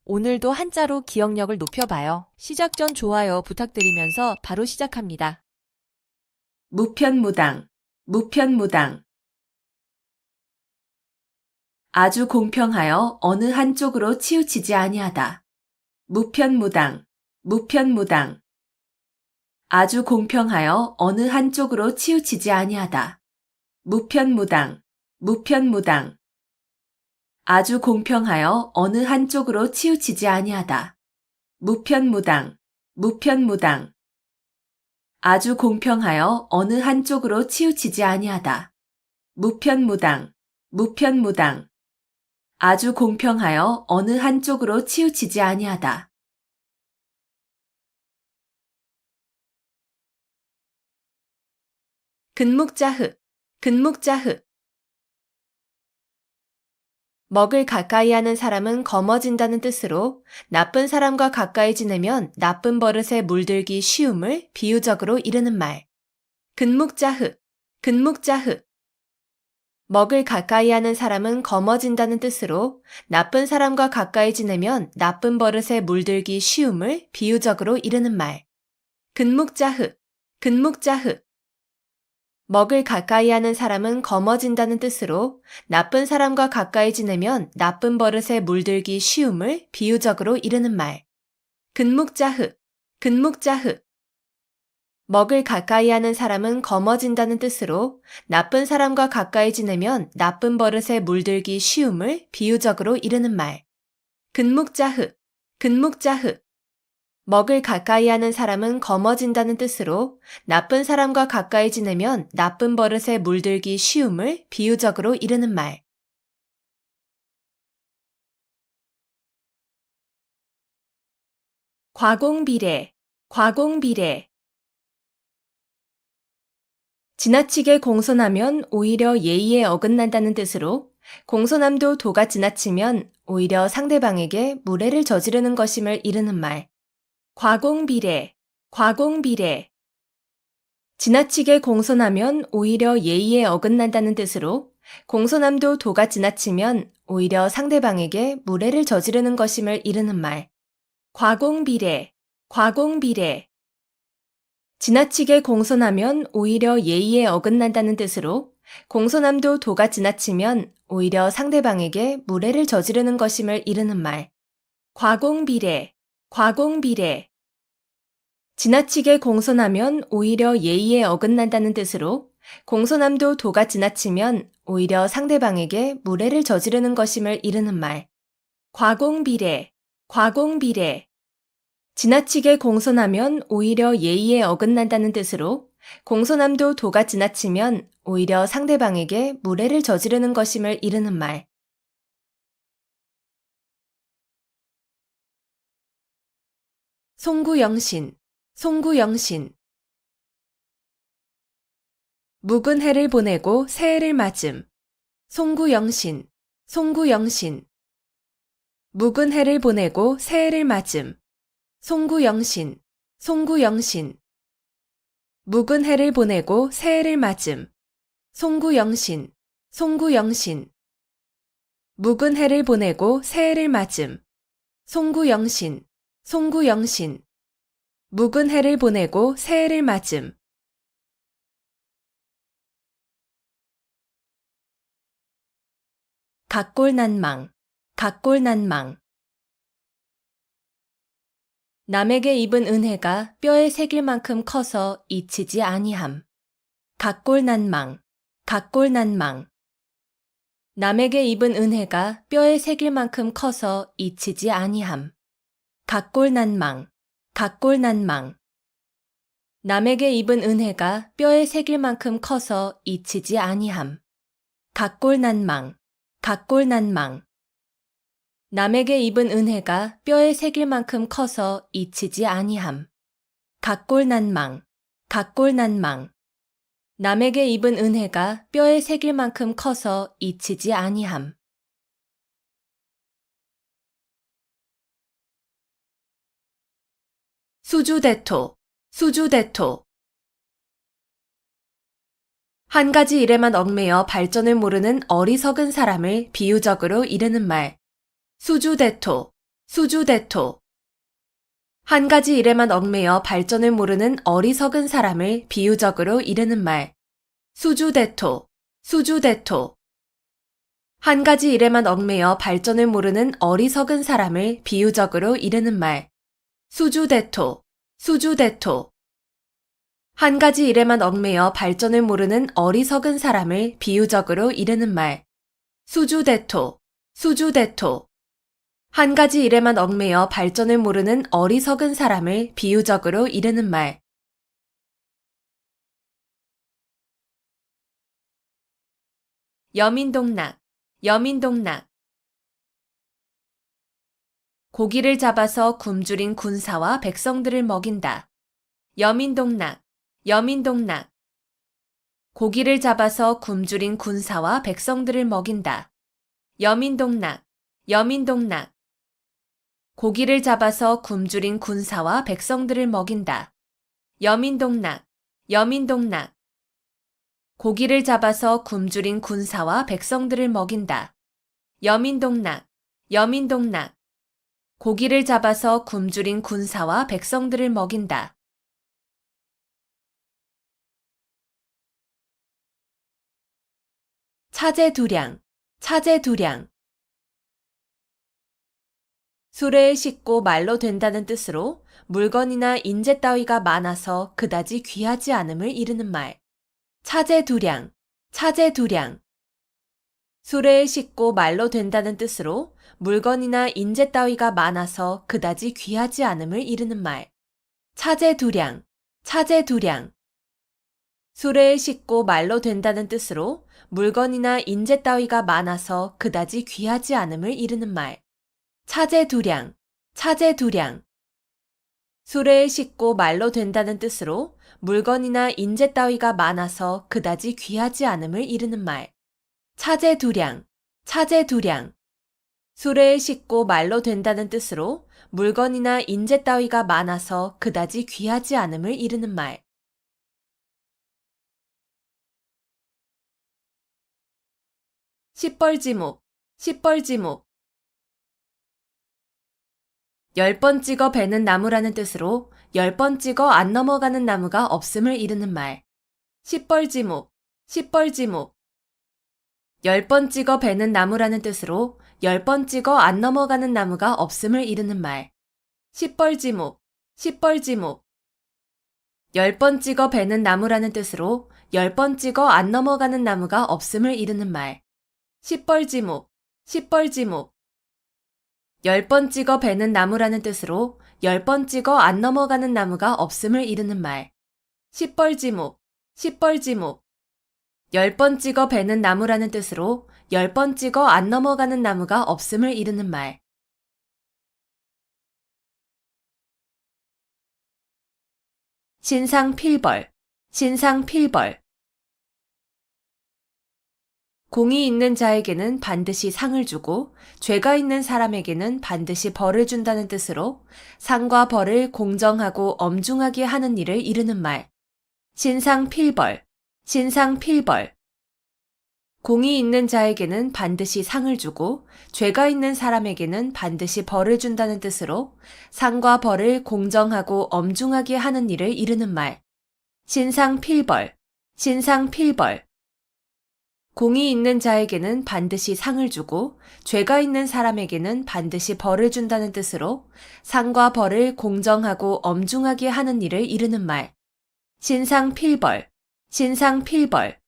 오늘도 한자로 기억력을 높여봐요. 시작 전 좋아요 부탁드리면서 바로 시작합니다. 무편무당, 무편무당. 아주 공평하여 어느 한쪽으로 치우치지 아니하다. 무편무당, 무편무당. 아주 공평하여 어느 한쪽으로 치우치지 아니하다. 무편무당, 무편무당. 아주 공평하여 어느 한쪽으로 치우치지 아니하다. 무편무당, 무편무당. 아주 공평하여 어느 한쪽으로 치우치지 아니하다. 무편무당, 무편무당. 아주 공평하여 어느 한쪽으로 치우치지 아니하다. 근묵자흑, 근묵자흑. 먹을 가까이 하는 사람은 검어진다는 뜻으로 나쁜 사람과 가까이 지내면 나쁜 버릇에 물들기 쉬움을 비유적으로 이르는 말. 근묵자흑, 근묵자흑. 먹을 가까이 하는 사람은 검어진다는 뜻으로 나쁜 사람과 가까이 지내면 나쁜 버릇에 물들기 쉬움을 비유적으로 이르는 말. 근묵자흑, 근묵자흑. 먹을 가까이 하는 사람은 검어진다는 뜻으로 나쁜 사람과 가까이 지내면 나쁜 버릇에 물들기 쉬움을 비유적으로 이르는 말. 근묵자흑, 근묵자흑. 먹을 가까이 하는 사람은 검어진다는 뜻으로 나쁜 사람과 가까이 지내면 나쁜 버릇에 물들기 쉬움을 비유적으로 이르는 말. 근묵자흑, 근묵자흑. 먹을 가까이 하는 사람은 검어진다는 뜻으로 나쁜 사람과 가까이 지내면 나쁜 버릇에 물들기 쉬움을 비유적으로 이르는 말. 과공비례, 과공비례. 지나치게 공손하면 오히려 예의에 어긋난다는 뜻으로 공손함도 도가 지나치면 오히려 상대방에게 무례를 저지르는 것임을 이르는 말. 과공비례, 과공비례. 지나치게 공손하면 오히려 예의에 어긋난다는 뜻으로 공손함도 도가 지나치면 오히려 상대방에게 무례를 저지르는 것임을 이르는 말. 과공비례, 과공비례. 지나치게 공손하면 오히려 예의에 어긋난다는 뜻으로 공손함도 도가 지나치면 오히려 상대방에게 무례를 저지르는 것임을 이르는 말. 과공비례, 과공비례. 지나치게 공손하면 오히려 예의에 어긋난다는 뜻으로 공손함도 도가 지나치면 오히려 상대방에게 무례를 저지르는 것임을 이르는 말. 과공비례, 과공비례. 지나치게 공손하면 오히려 예의에 어긋난다는 뜻으로 공손함도 도가 지나치면 오히려 상대방에게 무례를 저지르는 것임을 이르는 말. 송구영신, 송구영신. 묵은 해를 보내고 새해를 맞음. 송구영신, 송구영신. 묵은 해를 보내고 새해를 맞음. 송구영신, 송구영신. 묵은 해를 보내고 새해를 맞음. 송구영신, 송구영신. 묵은 해를 보내고 새해를 맞음. 송구영신, 송구영신. 묵은 해를 보내고 새해를 맞음. 각골난망, 각골난망. 남에게 입은 은혜가 뼈에 새길 만큼 커서 잊히지 아니함. 각골난망, 각골난망. 남에게 입은 은혜가 뼈에 새길 만큼 커서 잊히지 아니함. 각골난망, 각골난망. 남에게 입은 은혜가 뼈에 새길 만큼 커서 잊히지 아니함. 각골난망, 각골난망. 남에게 입은 은혜가 뼈에 새길 만큼 커서 잊히지 아니함. 각골난망, 각골난망. 남에게 입은 은혜가 뼈에 새길 만큼 커서 잊히지 아니함. 수주대토, 수주대토. 한 가지 일에만 얽매여 발전을 모르는 어리석은 사람을 비유적으로 이르는 말. 수주대토, 수주대토. 한 가지 일에만 얽매여 발전을 모르는 어리석은 사람을 비유적으로 이르는 말. 수주대토, 수주대토. 한 가지 일에만 얽매여 발전을 모르는 어리석은 사람을 비유적으로 이르는 말. 수주대토, 수주대토. 한 가지 일에만 얽매여 발전을 모르는 어리석은 사람을 비유적으로 이르는 말. 수주대토, 수주대토. 한 가지 일에만 얽매여 발전을 모르는 어리석은 사람을 비유적으로 이르는 말. 여민동락, 여민동락. 고기를 잡아서 굶주린 군사와 백성들을 먹인다. 여민동락, 여민동락. 고기를 잡아서 굶주린 군사와 백성들을 먹인다. 여민동락, 여민동락. 고기를 잡아서 굶주린 군사와 백성들을 먹인다. 여민동락, 여민동락. 고기를 잡아서 굶주린 군사와 백성들을 먹인다. 여민동락, 여민동락. 고기를 잡아서 굶주린 군사와 백성들을 먹인다. 차제두량, 차제두량. 수레에 싣고 말로 된다는 뜻으로 물건이나 인재 따위가 많아서 그다지 귀하지 않음을 이르는 말. 차제두량, 차제두량. 수레에 싣고 말로 된다는 뜻으로 물건이나 인재 따위가 많아서 그다지 귀하지 않음을 이르는 말. 차제두량, 차제두량. 수레에 싣고 말로 된다는 뜻으로 물건이나 인재 따위가 많아서 그다지 귀하지 않음을 이르는 말. 차제두량, 차제두량. 수레에 싣고 말로 된다는 뜻으로 물건이나 인재 따위가 많아서 그다지 귀하지 않음을 이르는 말. 차제두량, 차제두량. 수레에 싣고 말로 된다는 뜻으로 물건이나 인재 따위가 많아서 그다지 귀하지 않음을 이르는 말. 시뻘지목, 시뻘지목. 10번 찍어 베는 나무라는 뜻으로 10번 찍어 안 넘어가는 나무가 없음을 이르는 말. 시뻘지목, 시뻘지목. 10번 찍어 베는 나무라는 뜻으로 10번 찍어 안 넘어가는 나무가 없음을 이르는 말. 시뻘지목, 시뻘지목. 10번 찍어 베는 나무라는 뜻으로 10번 찍어 안 넘어가는 나무가 없음을 이르는 말. 시뻘지목, 시뻘지목. 10번 찍어 베는 나무라는 뜻으로 10번 찍어 안 넘어가는 나무가 없음을 이르는 말. 시뻘지목, 시뻘지목. 10번 찍어 베는 나무라는 뜻으로 10번 찍어 안 넘어가는 나무가 없음을 이르는 말. 신상필벌, 신상필벌. 공이 있는 자에게는 반드시 상을 주고 죄가 있는 사람에게는 반드시 벌을 준다는 뜻으로 상과 벌을 공정하고 엄중하게 하는 일을 이르는 말. 신상필벌, 신상필벌. 공이 있는 자에게는 반드시 상을 주고 죄가 있는 사람에게는 반드시 벌을 준다는 뜻으로 상과 벌을 공정하고 엄중하게 하는 일을 이르는 말. 신상필벌, 신상필벌. 공이 있는 자에게는 반드시 상을 주고 죄가 있는 사람에게는 반드시 벌을 준다는 뜻으로 상과 벌을 공정하고 엄중하게 하는 일을 이르는 말. 신상필벌, 신상필벌.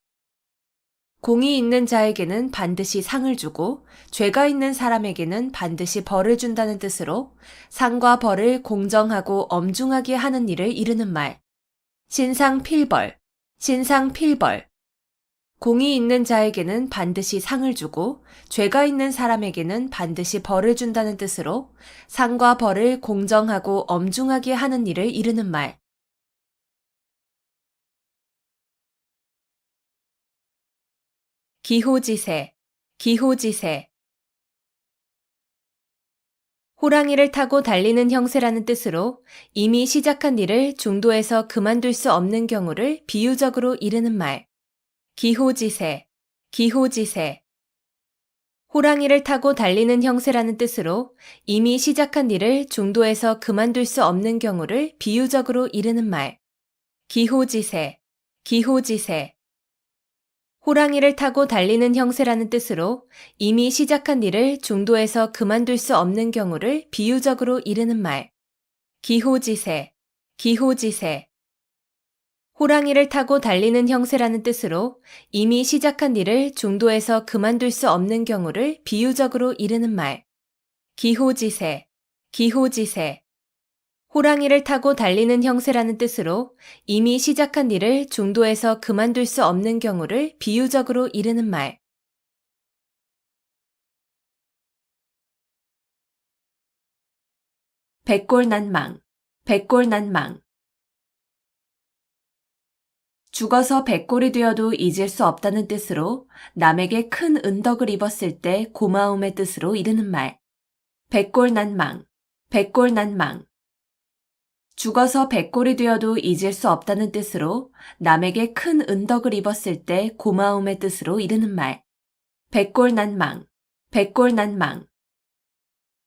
공이 있는 자에게는 반드시 상을 주고 죄가 있는 사람에게는 반드시 벌을 준다는 뜻으로 상과 벌을 공정하고 엄중하게 하는 일을 이르는 말. 신상필벌, 신상필벌. 공이 있는 자에게는 반드시 상을 주고 죄가 있는 사람에게는 반드시 벌을 준다는 뜻으로 상과 벌을 공정하고 엄중하게 하는 일을 이르는 말. 기호지세, 기호지세. 호랑이를 타고 달리는 형세라는 뜻으로 이미 시작한 일을 중도에서 그만둘 수 없는 경우를 비유적으로 이르는 말. 기호지세, 기호지세. 호랑이를 타고 달리는 형세라는 뜻으로 이미 시작한 일을 중도에서 그만둘 수 없는 경우를 비유적으로 이르는 말. 기호지세, 기호지세. 호랑이를 타고 달리는 형세라는 뜻으로 이미 시작한 일을 중도에서 그만둘 수 없는 경우를 비유적으로 이르는 말. 기호지세, 기호지세. 호랑이를 타고 달리는 형세라는 뜻으로 이미 시작한 일을 중도에서 그만둘 수 없는 경우를 비유적으로 이르는 말. 기호지세, 기호지세. 호랑이를 타고 달리는 형세라는 뜻으로 이미 시작한 일을 중도에서 그만둘 수 없는 경우를 비유적으로 이르는 말. 백골난망, 백골난망. 죽어서 백골이 되어도 잊을 수 없다는 뜻으로 남에게 큰 은덕을 입었을 때 고마움의 뜻으로 이르는 말. 백골난망, 백골난망. 죽어서 백골이 되어도 잊을 수 없다는 뜻으로 남에게 큰 은덕을 입었을 때 고마움의 뜻으로 이르는 말. 백골난망, 백골난망.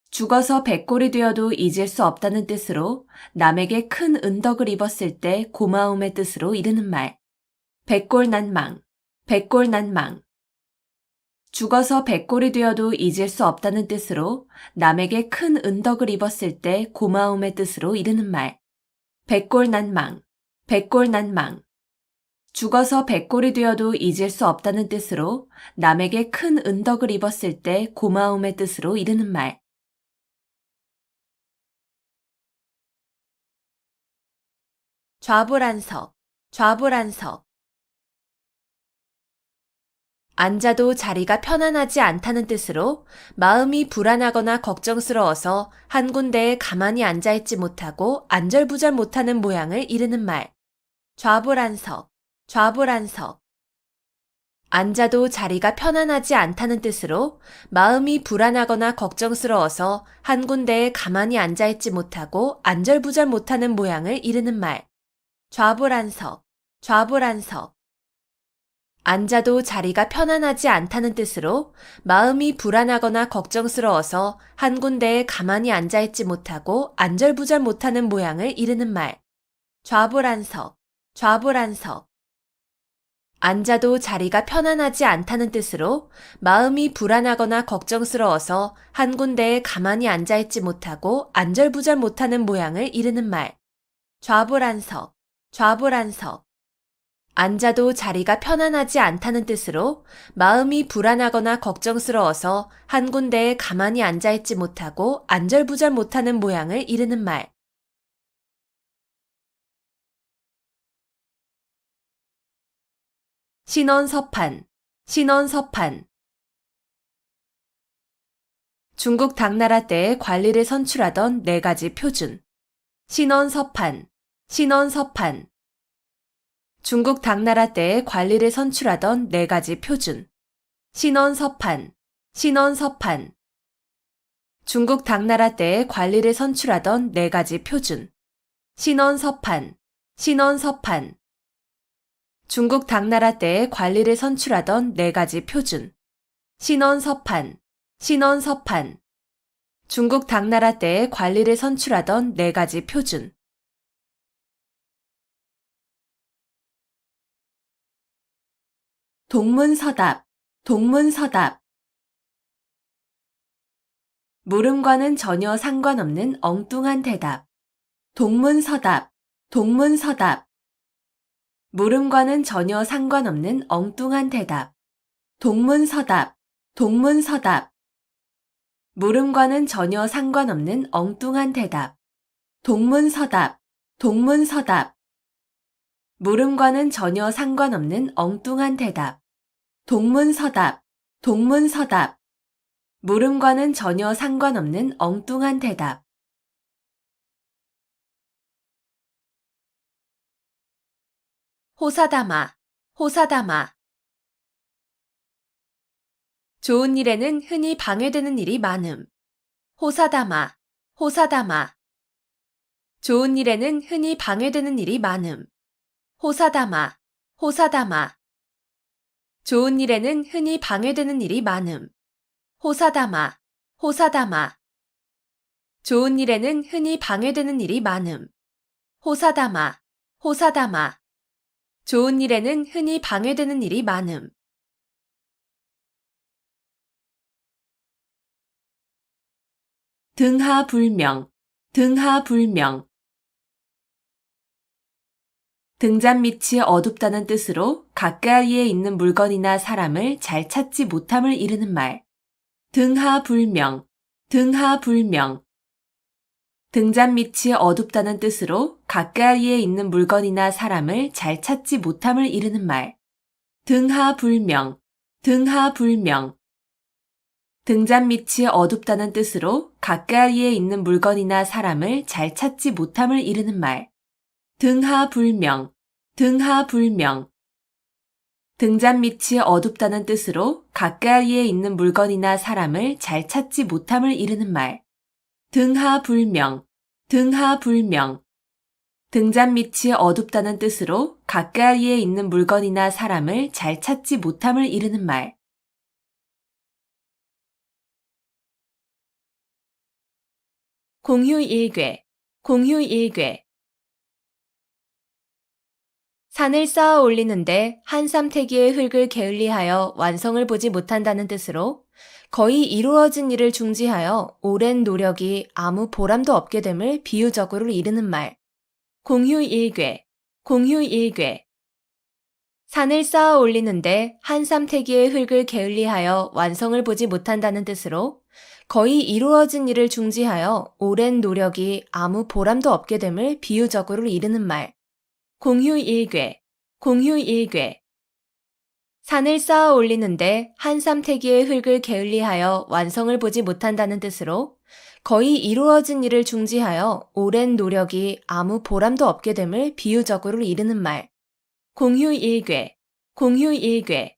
죽어서 백골이 되어도 잊을 수 없다는 뜻으로 남에게 큰 은덕을 입었을 때 고마움의 뜻으로 이르는 말. 백골난망, 백골난망. 죽어서 백골이 되어도 잊을 수 없다는 뜻으로 남에게 큰 은덕을 입었을 때 고마움의 뜻으로 이르는 말. 백골난망, 백골난망. 죽어서 백골이 되어도 잊을 수 없다는 뜻으로 남에게 큰 은덕을 입었을 때 고마움의 뜻으로 이르는 말. 좌불안석, 좌불안석. 앉아도 자리가 편안하지 않다는 뜻으로 마음이 불안하거나 걱정스러워서 한 군데에 가만히 앉아있지 못하고 안절부절 못하는 모양을 이르는 말. 좌불안석, 좌불안석. 앉아도 자리가 편안하지 않다는 뜻으로 마음이 불안하거나 걱정스러워서 한 군데에 가만히 앉아있지 못하고 안절부절 못하는 모양을 이르는 말. 좌불안석, 좌불안석. 앉아도 자리가 편안하지 않다는 뜻으로 마음이 불안하거나 걱정스러워서 한 군데에 가만히 앉아있지 못하고 안절부절 못하는 모양을 이르는 말. 좌불안석, 좌불안석. 앉아도 자리가 편안하지 않다는 뜻으로 마음이 불안하거나 걱정스러워서 한 군데에 가만히 앉아있지 못하고 안절부절 못하는 모양을 이르는 말. 좌불안석, 좌불안석. 앉아도 자리가 편안하지 않다는 뜻으로 마음이 불안하거나 걱정스러워서 한 군데에 가만히 앉아있지 못하고 안절부절 못하는 모양을 이르는 말. 신원서판, 신원서판. 중국 당나라 때에 관리를 선출하던 4가지 표준. 신원서판, 신원서판. 중국 당나라 때에 관리를 선출하던 4가지 표준. 신원서판, 신원서판. 중국 당나라 때에 관리를 선출하던 4가지 표준. 신원서판, 신원서판. 중국 당나라 때에 관리를 선출하던 4가지 표준. 신원서판, 신원서판. 중국 당나라 때에 관리를 선출하던 4가지 표준. 동문서답, 동문서답. 물음과는 전혀 상관없는 엉뚱한 대답. 동문서답, 동문서답. 물음과는 전혀 상관없는 엉뚱한 대답. 동문서답, 동문서답. 물음과는 전혀 상관없는 엉뚱한 대답. 동문서답, 동문서답. 물음과는 전혀 상관없는 엉뚱한 대답. 동문서답, 동문서답. 물음과는 전혀 상관없는 엉뚱한 대답. 호사다마, 호사다마. 좋은 일에는 흔히 방해되는 일이 많음. 호사다마, 호사다마. 좋은 일에는 흔히 방해되는 일이 많음. 호사다마, 호사다마. 좋은 일에는 흔히 방해되는 일이 많음. 호사다마, 호사다마. 좋은 일에는 흔히 방해되는 일이 많음. 호사다마, 호사다마. 좋은 일에는 흔히 방해되는 일이 많음. 등하불명, 등하불명. 등잔 밑이 어둡다는 뜻으로 가까이에 있는 물건이나 사람을 잘 찾지 못함을 이르는 말. 등하불명, 등하불명. 등잔 밑이 어둡다는 뜻으로 가까이에 있는 물건이나 사람을 잘 찾지 못함을 이르는 말. 등하불명, 등하불명. 등잔 밑이 어둡다는 뜻으로 가까이에 있는 물건이나 사람을 잘 찾지 못함을 이르는 말. 등하불명, 등하불명. 등잔 밑이 어둡다는 뜻으로 가까이에 있는 물건이나 사람을 잘 찾지 못함을 이르는 말. 등하불명, 등하불명. 등잔 밑이 어둡다는 뜻으로 가까이에 있는 물건이나 사람을 잘 찾지 못함을 이르는 말. 공휴일괴, 공휴일괴. 산을 쌓아 올리는데 한 삼태기의 흙을 게을리하여 완성을 보지 못한다는 뜻으로 거의 이루어진 일을 중지하여 오랜 노력이 아무 보람도 없게 됨을 비유적으로 이르는 말. 공휴일괴, 공휴일괴. 산을 쌓아 올리는데 한 삼태기의 흙을 게을리하여 완성을 보지 못한다는 뜻으로 거의 이루어진 일을 중지하여 오랜 노력이 아무 보람도 없게 됨을 비유적으로 이르는 말. 공휴일괴, 공휴일괴. 산을 쌓아 올리는데 한 삼태기의 흙을 게을리하여 완성을 보지 못한다는 뜻으로 거의 이루어진 일을 중지하여 오랜 노력이 아무 보람도 없게 됨을 비유적으로 이르는 말. 공휴일괴, 공휴일괴.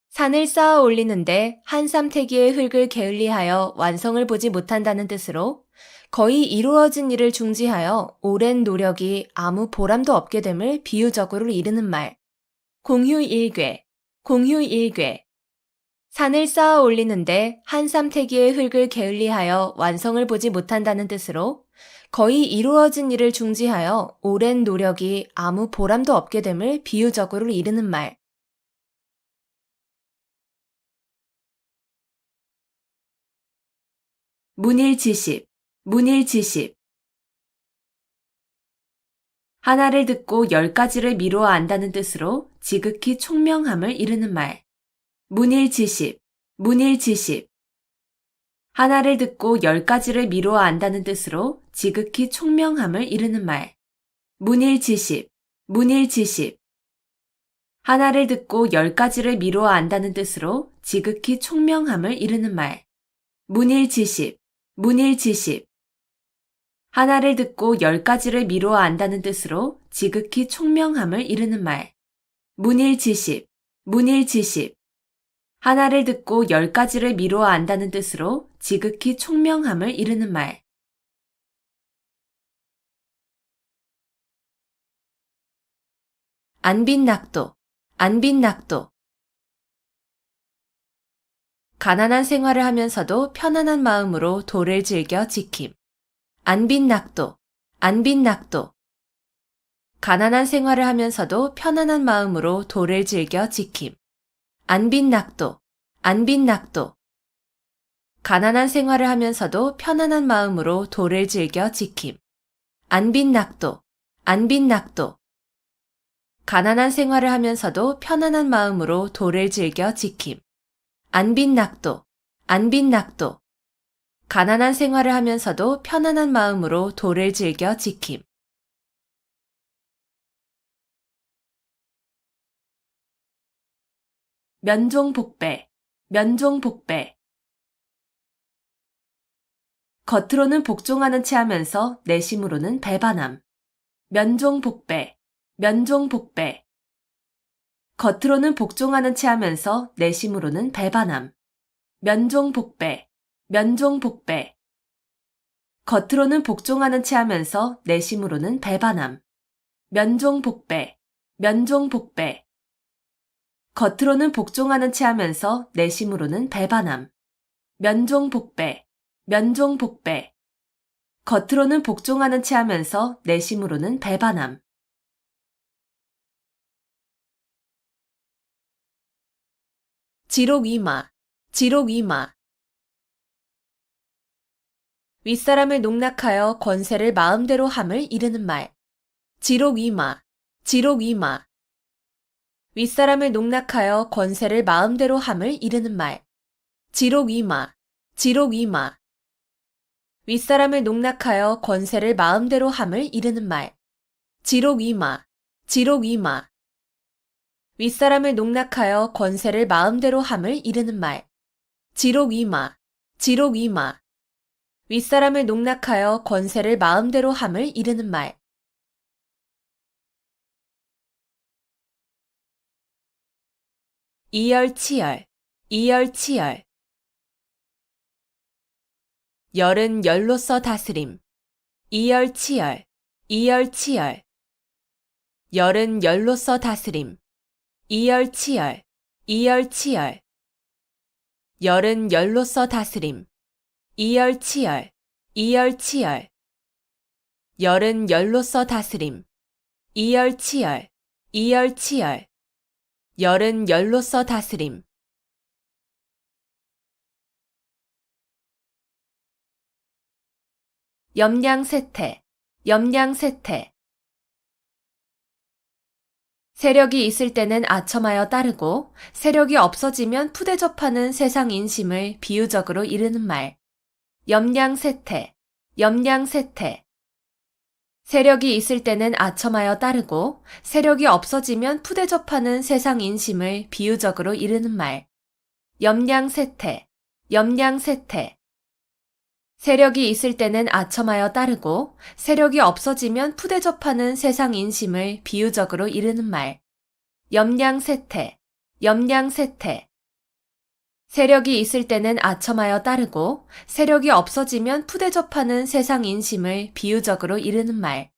산을 쌓아 올리는데 한 삼태기의 흙을 게을리하여 완성을 보지 못한다는 뜻으로 거의 이루어진 일을 중지하여 오랜 노력이 아무 보람도 없게 됨을 비유적으로 이르는 말. 공휴일괴, 공휴일괴. 산을 쌓아 올리는데 한 삼태기의 흙을 게을리하여 완성을 보지 못한다는 뜻으로 거의 이루어진 일을 중지하여 오랜 노력이 아무 보람도 없게 됨을 비유적으로 이르는 말. 문일지십, 문일지십. 하나를 듣고 10가지를 미루어 안다는 뜻으로 지극히 총명함을 이르는 말. 문일지십, 문일지십. 하나를 듣고 10가지를 미루어 안다는 뜻으로 지극히 총명함을 이르는 말. 문일지십, 문일지십. 하나를 듣고 10가지를 미루어 안다는 뜻으로 지극히 총명함을 이르는 말. 문일지십, 문일지십. 하나를 듣고 10가지를 미루어 안다는 뜻으로 지극히 총명함을 이르는 말. 문일지십, 문일지십. 하나를 듣고 10가지를 미루어 안다는 뜻으로 지극히 총명함을 이르는 말. 안빈낙도, 안빈낙도. 가난한 생활을 하면서도 편안한 마음으로 도를 즐겨 지킴. 안빈낙도, 안빈낙도. 가난한 생활을 하면서도 편안한 마음으로 도를 즐겨 지킴. 안빈낙도, 안빈낙도. 가난한 생활을 하면서도 편안한 마음으로 도를 즐겨 지킴. 안빈낙도, 안빈낙도. 가난한 생활을 하면서도 편안한 마음으로 도를 즐겨 지킴. 안빈낙도, 안빈낙도. 가난한 생활을 하면서도 편안한 마음으로 도를 즐겨 지킴. 면종복배, 면종복배. 겉으로는 복종하는 체 하면서 내심으로는 배반함. 면종복배, 면종복배. 겉으로는 복종하는 체 하면서 내심으로는 배반함. 면종복배, 면종복배. 겉으로는 복종하는 체 하면서 내심으로는 배반함. 면종복배, 면종복배. 겉으로는 복종하는 체 하면서 내심으로는 배반함. 면종복배, 면종복배. 겉으로는 복종하는 체 하면서 내심으로는 배반함. 지록이마, 지록이마. 윗사람을 농락하여 권세를 마음대로 함을 이르는 말. 지록이마, 지록이마. 윗사람을 농락하여 권세를 마음대로 함을 이르는 말. 지록이마, 지록이마. 윗사람을 농락하여 권세를 마음대로 함을 이르는 말. 지록이마, 지록이마. 윗사람을 농락하여 권세를 마음대로 함을 이르는 말. 지록이마, 지록이마. 윗사람을 농락하여 권세를 마음대로 함을 이르는 말. 이열치열, 이열치열. 열은 열로서 다스림. 이열치열, 이열치열. 열은 열로서 다스림. 이열치열, 이열치열. 열은 열로서 다스림. 이열치열, 이열치열. 열은 열로서 다스림. 이열치열, 이열치열. 열은 열로서 다스림. 염량세태, 염량세태. 세력이 있을 때는 아첨하여 따르고 세력이 없어지면 푸대접하는 세상 인심을 비유적으로 이르는 말. 염량세태, 염량세태. 세력이 있을 때는 아첨하여 따르고 세력이 없어지면 푸대접하는 세상 인심을 비유적으로 이르는 말. 염량세태, 염량세태. 세력이 있을 때는 아첨하여 따르고 세력이 없어지면 푸대접하는 세상 인심을 비유적으로 이르는 말. 염량세태, 염량세태. 세력이 있을 때는 아첨하여 따르고 세력이 없어지면 푸대접하는 세상 인심을 비유적으로 이르는 말.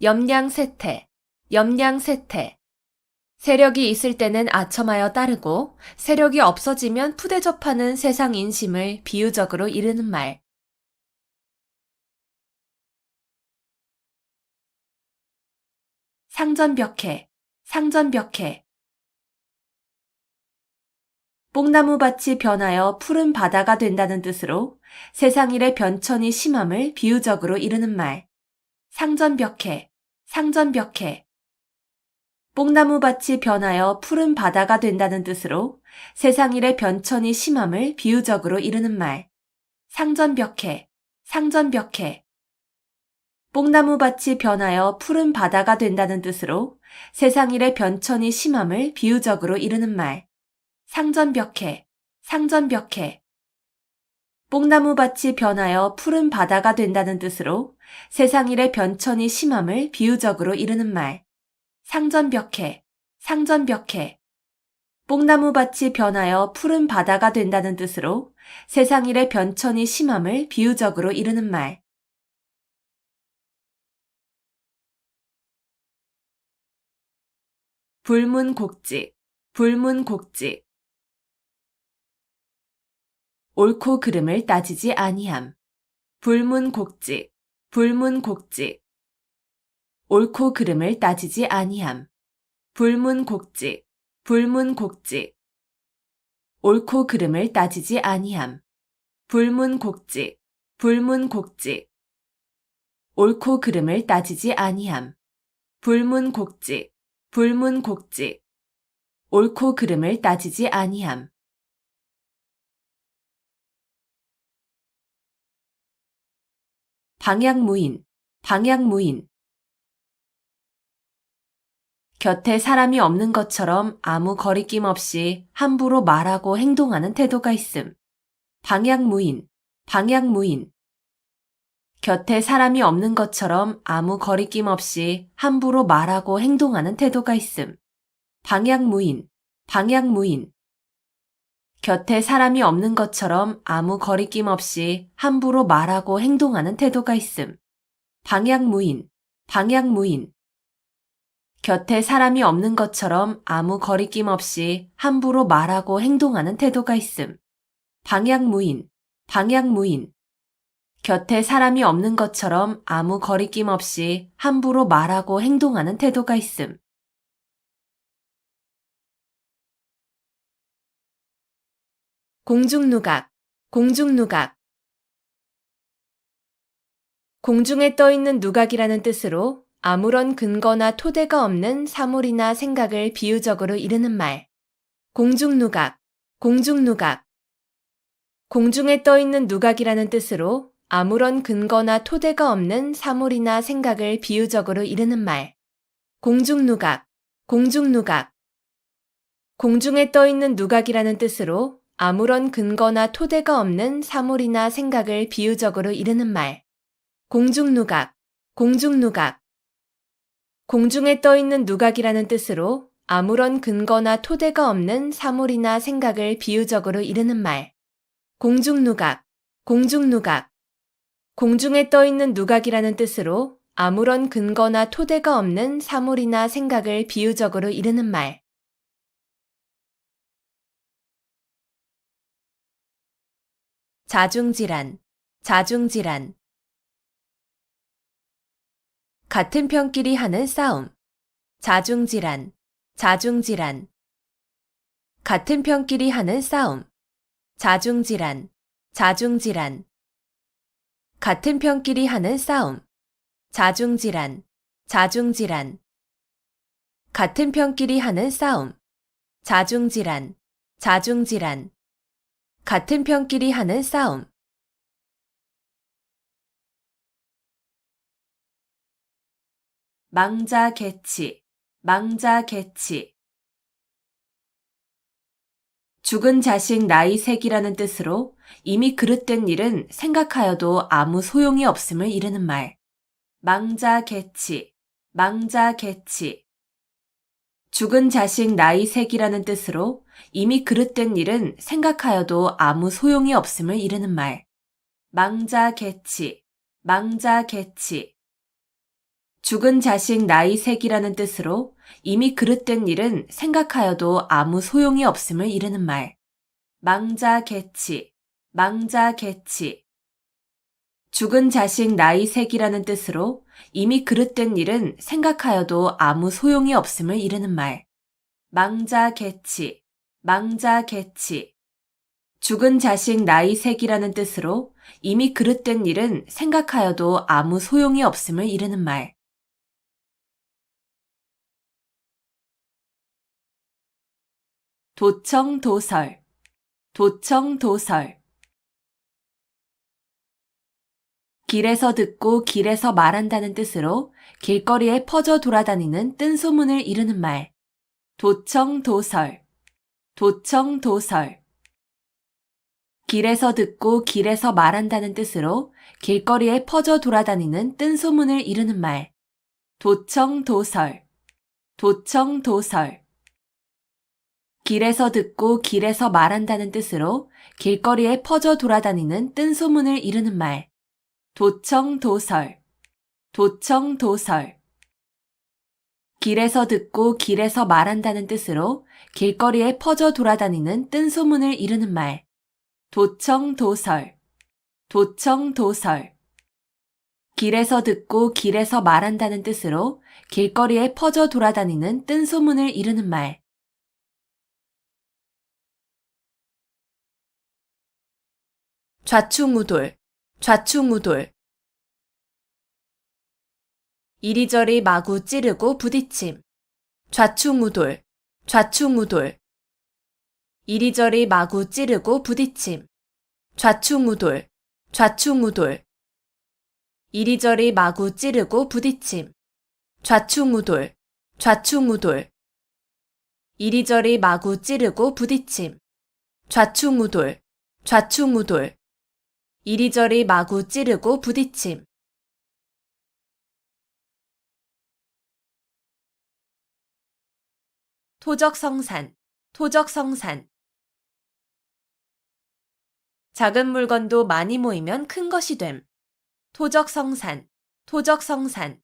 염량세태, 염량세태. 세력이 있을 때는 아첨하여 따르고 세력이 없어지면 푸대접하는 세상 인심을 비유적으로 이르는 말. 상전벽해, 상전벽해. 뽕나무밭이 변하여 푸른 바다가 된다는 뜻으로 세상 일의 변천이 심함을 비유적으로 이르는 말. 상전벽해, 상전벽해. 뽕나무밭이 변하여 푸른 바다가 된다는 뜻으로 세상 일의 변천이 심함을 비유적으로 이르는 말. 상전벽해, 상전벽해. 뽕나무밭이 변하여 푸른 바다가 된다는 뜻으로 세상 일의 변천이 심함을 비유적으로 이르는 말. 상전벽해, 상전벽해. 뽕나무밭이 변하여 푸른 바다가 된다는 뜻으로 세상 일의 변천이 심함을 비유적으로 이르는 말. 상전벽해, 상전벽해. 뽕나무밭이 변하여 푸른 바다가 된다는 뜻으로 세상 일의 변천이 심함을 비유적으로 이르는 말. 불문곡직, 불문곡직. 옳고 그름을 따지지 아니함. 불문곡직, 불문곡직. 옳고 그름을 따지지 아니함. 불문곡직, 불문곡직. 옳고 그름을 따지지 아니함. 불문곡직, 불문곡직. 옳고 그름을 따지지 아니함. 불문곡직, 불문곡직. 옳고 그름을 따지지 아니함. 방향무인, 방향무인. 곁에 사람이 없는 것처럼 아무 거리낌 없이 함부로 말하고 행동하는 태도가 있음. 방향무인, 방향무인. 곁에 사람이 없는 것처럼 아무 거리낌 없이 함부로 말하고 행동하는 태도가 있음. 방향무인, 방향무인. 곁에 사람이 없는 것처럼 아무 거리낌 없이 함부로 말하고 행동하는 태도가 있음. 방향무인, 방향무인. 곁에 사람이 없는 것처럼 아무 거리낌 없이 함부로 말하고 행동하는 태도가 있음. 방향무인, 방향무인. 곁에 사람이 없는 것처럼 아무 거리낌 없이 함부로 말하고 행동하는 태도가 있음. 공중누각, 공중누각. 공중에 떠 있는 누각이라는 뜻으로 아무런 근거나 토대가 없는 사물이나 생각을 비유적으로 이르는 말. 공중누각, 공중누각. 공중에 떠 있는 누각이라는 뜻으로 아무런 근거나 토대가 없는 사물이나 생각을 비유적으로 이르는 말. 공중누각, 공중누각. 공중에 떠 있는 누각이라는 뜻으로 아무런 근거나 토대가 없는 사물이나 생각을 비유적으로 이르는 말. 공중누각, 공중누각. 공중에 떠 있는 누각이라는 뜻으로 아무런 근거나 토대가 없는 사물이나 생각을 비유적으로 이르는 말. 공중누각, 공중누각. 공중에 떠 있는 누각이라는 뜻으로 아무런 근거나 토대가 없는 사물이나 생각을 비유적으로 이르는 말. 자중질환, 자중질환. 같은 편끼리 하는 싸움. 자중질환, 자중질환. 같은 편끼리 하는 싸움. 자중질환, 자중질환. 같은 편끼리 하는 싸움. 자중질환, 자중질환. 같은 편끼리 하는 싸움. 자중질환, 자중질환. 같은 편끼리 하는 싸움. 망자개치, 망자개치. 죽은 자식 나이 색이라는 뜻으로 이미 그릇된 일은 생각하여도 아무 소용이 없음을 이르는 말. 망자개치, 망자개치. 죽은 자식 나이 색이라는 뜻으로 이미 그릇된 일은 생각하여도 아무 소용이 없음을 이르는 말. 망자개치, 망자개치. 죽은 자식 나이 색이라는 뜻으로 이미 그릇된 일은 생각하여도 아무 소용이 없음을 이르는 말. 망자개치, 망자개치. 죽은 자식 나이 색이라는 뜻으로 이미 그릇된 일은 생각하여도 아무 소용이 없음을 이르는 말. 망자개치, 망자개치. 죽은 자식 나이 색이라는 뜻으로 이미 그릇된 일은 생각하여도 아무 소용이 없음을 이르는 말. 도청도설, 도청도설. 길에서 듣고 길에서 말한다는 뜻으로 길거리에 퍼져 돌아다니는 뜬소문을 이르는 말. 도청도설, 도청도설. 길에서 듣고 길에서 말한다는 뜻으로 길거리에 퍼져 돌아다니는 뜬소문을 이르는 말. 도청도설, 도청도설. 길에서 듣고 길에서 말한다는 뜻으로 길거리에 퍼져 돌아다니는 뜬소문을 이르는 말. 도청도설, 도청도설. 길에서 듣고 길에서 말한다는 뜻으로 길거리에 퍼져 돌아다니는 뜬소문을 이르는 말. 도청도설, 도청도설. 길에서 듣고 길에서 말한다는 뜻으로 길거리에 퍼져 돌아다니는 뜬소문을 이르는 말. 좌충우돌, 좌충우돌. 이리저리 마구 찌르고 부딪힘. 좌충우돌, 좌충우돌. 이리저리 마구 찌르고 부딪힘. 좌충우돌, 좌충우돌. 이리저리 마구 찌르고 부딪힘. 좌충우돌, 좌충우돌. 이리저리 마구 찌르고 부딪힘. 좌충우돌, 좌충우돌. 이리저리 마구 찌르고 부딪힘. 토적성산, 토적성산. 작은 물건도 많이 모이면 큰 것이 됨. 토적성산, 토적성산.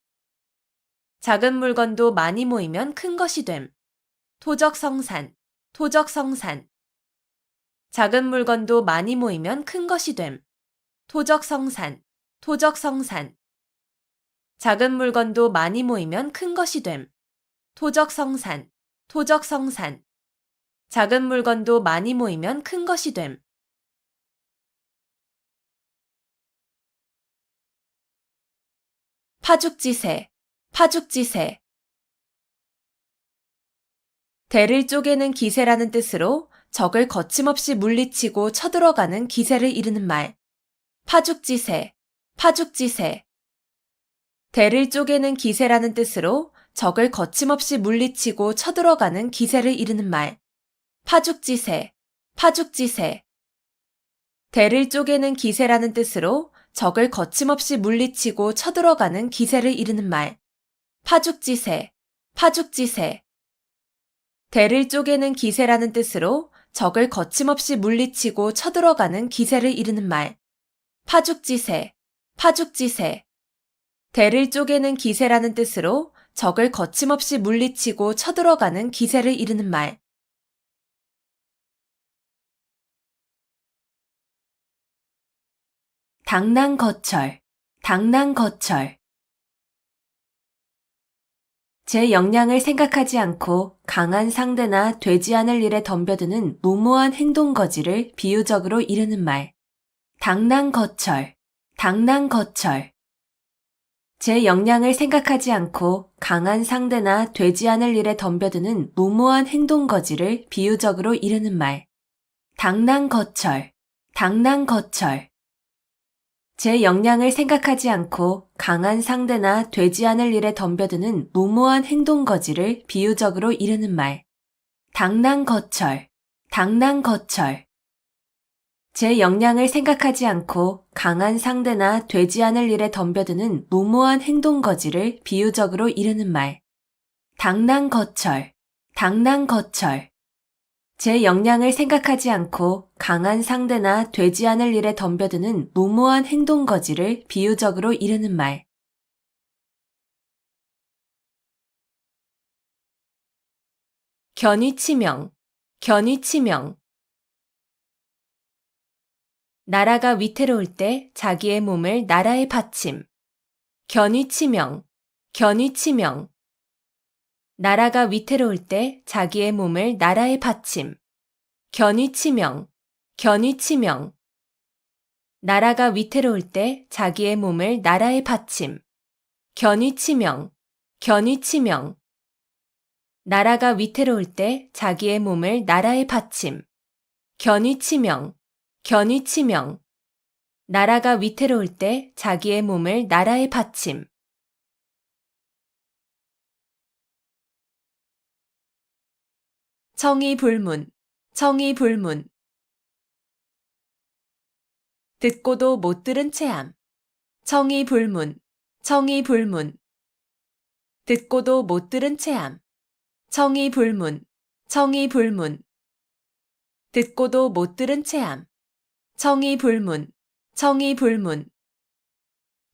작은 물건도 많이 모이면 큰 것이 됨. 토적성산, 토적성산. 작은 물건도 많이 모이면 큰 것이 됨. 토적성산, 토적성산. 작은 물건도 많이 모이면 큰 것이 됨. 토적성산, 토적성산. 작은 물건도 많이 모이면 큰 것이 됨. 파죽지세, 파죽지세. 대를 쪼개는 기세라는 뜻으로 적을 거침없이 물리치고 쳐들어가는 기세를 이르는 말. 파죽지세, 파죽지세. 대를 쪼개는 기세라는 뜻으로 적을 거침없이 물리치고 쳐들어가는 기세를 이르는 말. 파죽지세, 파죽지세. 대를 쪼개는 기세라는 뜻으로 적을 거침없이 물리치고 쳐들어가는 기세를 이르는 말. 파죽지세, 파죽지세. 대를 쪼개는 기세라는 뜻으로 적을 거침없이 물리치고 쳐들어가는 기세를 이르는 말. 파죽지세, 파죽지세. 대를 쪼개는 기세라는 뜻으로 적을 거침없이 물리치고 쳐들어가는 기세를 이르는 말. 당랑거철, 당랑거철. 제 역량을 생각하지 않고 강한 상대나 되지 않을 일에 덤벼드는 무모한 행동거지를 비유적으로 이르는 말. 당랑거철, 당랑거철. 제 역량을 생각하지 않고 강한 상대나 되지 않을 일에 덤벼드는 무모한 행동거지를 비유적으로 이르는 말. 당랑거철, 당랑거철. 제 역량을 생각하지 않고 강한 상대나 되지 않을 일에 덤벼드는 무모한 행동거지를 비유적으로 이르는 말. 당랑거철, 당랑거철. 제 역량을 생각하지 않고 강한 상대나 되지 않을 일에 덤벼드는 무모한 행동거지를 비유적으로 이르는 말. 당랑거철, 당랑거철. 제 역량을 생각하지 않고 강한 상대나 되지 않을 일에 덤벼드는 무모한 행동거지를 비유적으로 이르는 말. 견위치명, 견위치명. 나라가 위태로울 때 자기의 몸을 나라에 바침. 견위치명, 견위치명. 나라가 위태로울 때 자기의 몸을 나라에 바침. 견위치명, 견위치명. 나라가 위태로울 때 자기의 몸을 나라에 바침. 견위치명, 견위치명. 나라가 위태로울 때 자기의 몸을 나라에 바침. 견위치명, 견위치명. 나라가 위태로울 때 자기의 몸을 나라에 바침. 청이불문, 청이불문. 듣고도 못 들은 체함. 청이불문, 청이불문. 듣고도 못 들은 체함. 청이불문, 청이불문. 듣고도 못 들은 체함. 청이불문, 청이불문.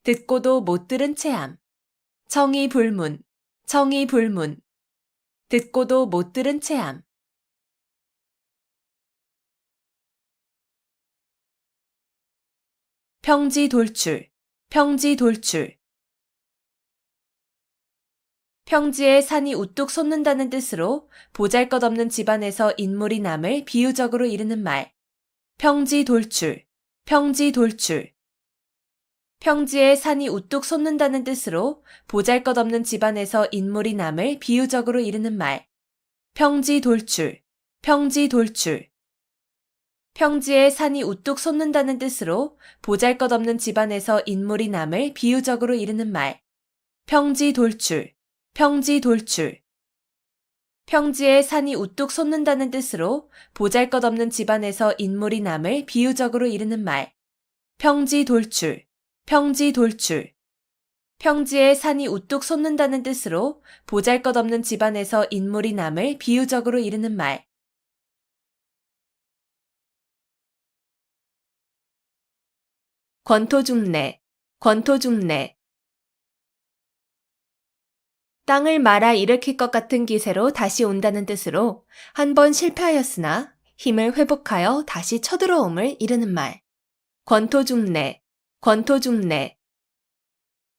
듣고도 못 들은 체함. 청이불문, 청이불문. 듣고도 못 들은 체함. 평지돌출, 평지돌출. 평지에 산이 우뚝 솟는다는 뜻으로 보잘것없는 집안에서 인물이 남을 비유적으로 이르는 말. 평지돌출, 평지돌출. 평지에 산이 우뚝 솟는다는 뜻으로 보잘것없는 집안에서 인물이 남을 비유적으로 이르는 말. 평지돌출, 평지돌출. 평지에 산이 우뚝 솟는다는 뜻으로 보잘것없는 집안에서 인물이 남을 비유적으로 이르는 말. 평지돌출, 평지돌출. 평지에 산이 우뚝 솟는다는 뜻으로 보잘것없는 집안에서 인물이 남을 비유적으로 이르는 말. 평지돌출, 평지돌출. 평지에 산이 우뚝 솟는다는 뜻으로 보잘것없는 집안에서 인물이 남을 비유적으로 이르는 말. 권토중래, 권토중래. 땅을 말아 일으킬 것 같은 기세로 다시 온다는 뜻으로 한 번 실패하였으나 힘을 회복하여 다시 쳐들어옴을 이르는 말. 권토중래, 권토중래.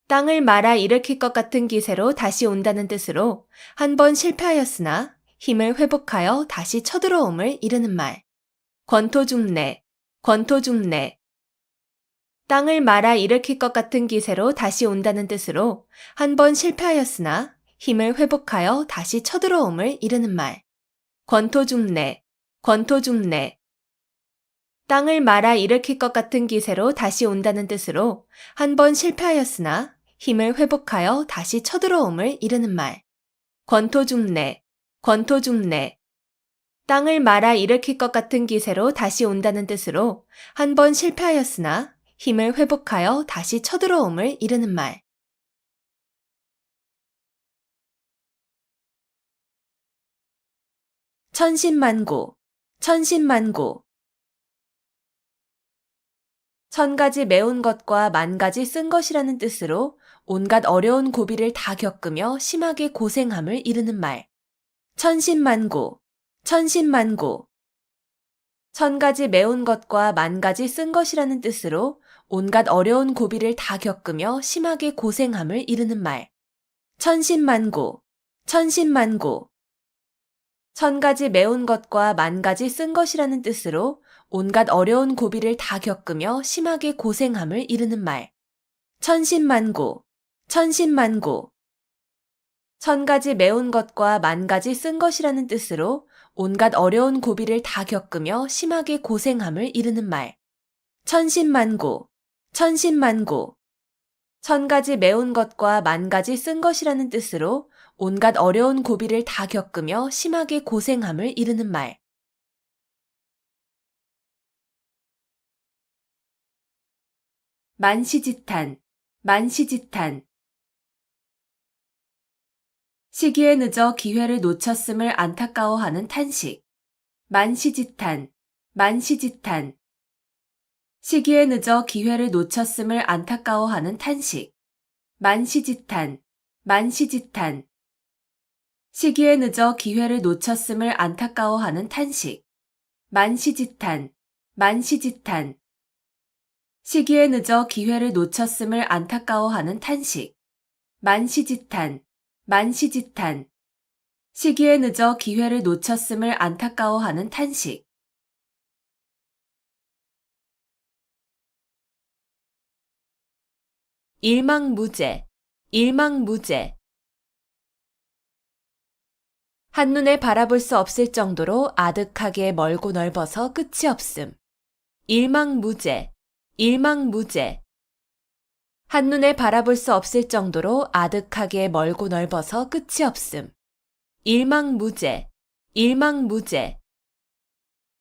땅을 말아 일으킬 것 같은 기세로 다시 온다는 뜻으로 한 번 실패하였으나 힘을 회복하여 다시 쳐들어옴을 이르는 말. 권토중래, 권토중래. 땅을 말아 일으킬 것 같은 기세로 다시 온다는 뜻으로 한 번 실패하였으나 힘을 회복하여 다시 쳐들어옴을 이르는 말. 권토중래, 권토중래. 땅을 말아 일으킬 것 같은 기세로 다시 온다는 뜻으로 한 번 실패하였으나 힘을 회복하여 다시 쳐들어옴을 이르는 말. 권토중래, 권토중래. 땅을 말아 일으킬 것 같은 기세로 다시 온다는 뜻으로 한 번 실패하였으나 힘을 회복하여 다시 쳐들어옴을 이르는 말. 천신만고, 천신만고. 천 가지 매운 것과 만 가지 쓴 것이라는 뜻으로 온갖 어려운 고비를 다 겪으며 심하게 고생함을 이르는 말. 천신만고, 천신만고. 천 가지 매운 것과 만 가지 쓴 것이라는 뜻으로 온갖 어려운 고비를 다 겪으며 심하게 고생함을 이르는 말. 천신만고, 천신만고. 천 가지 매운 것과 만 가지 쓴 것이라는 뜻으로 온갖 어려운 고비를 다 겪으며 심하게 고생함을 이르는 말. 천신만고, 천신만고. 천 가지 매운 것과 만 가지 쓴 것이라는 뜻으로 온갖 어려운 고비를 다 겪으며 심하게 고생함을 이르는 말. 천신만고, 천신만고. 천 가지 매운 것과 만 가지 쓴 것이라는 뜻으로 온갖 어려운 고비를 다 겪으며 심하게 고생함을 이르는 말. 만시지탄, 만시지탄. 시기에 늦어 기회를 놓쳤음을 안타까워하는 탄식. 만시지탄, 만시지탄. 시기에 늦어 기회를 놓쳤음을 안타까워하는 탄식. 만시지탄, 만시지탄. 시기에 늦어 기회를 놓쳤음을 안타까워하는 탄식. 만시지탄, 만시지탄. 시기에 늦어 기회를 놓쳤음을 안타까워하는 탄식. 만시지탄, 만시지탄. 시기에 늦어 기회를 놓쳤음을 안타까워하는 탄식. 일망무제, 일망무제. 한눈에 바라볼 수 없을 정도로 아득하게 멀고 넓어서 끝이 없음. 일망무제, 일망무제. 한눈에 바라볼 수 없을 정도로 아득하게 멀고 넓어서 끝이 없음. 일망무제, 일망무제.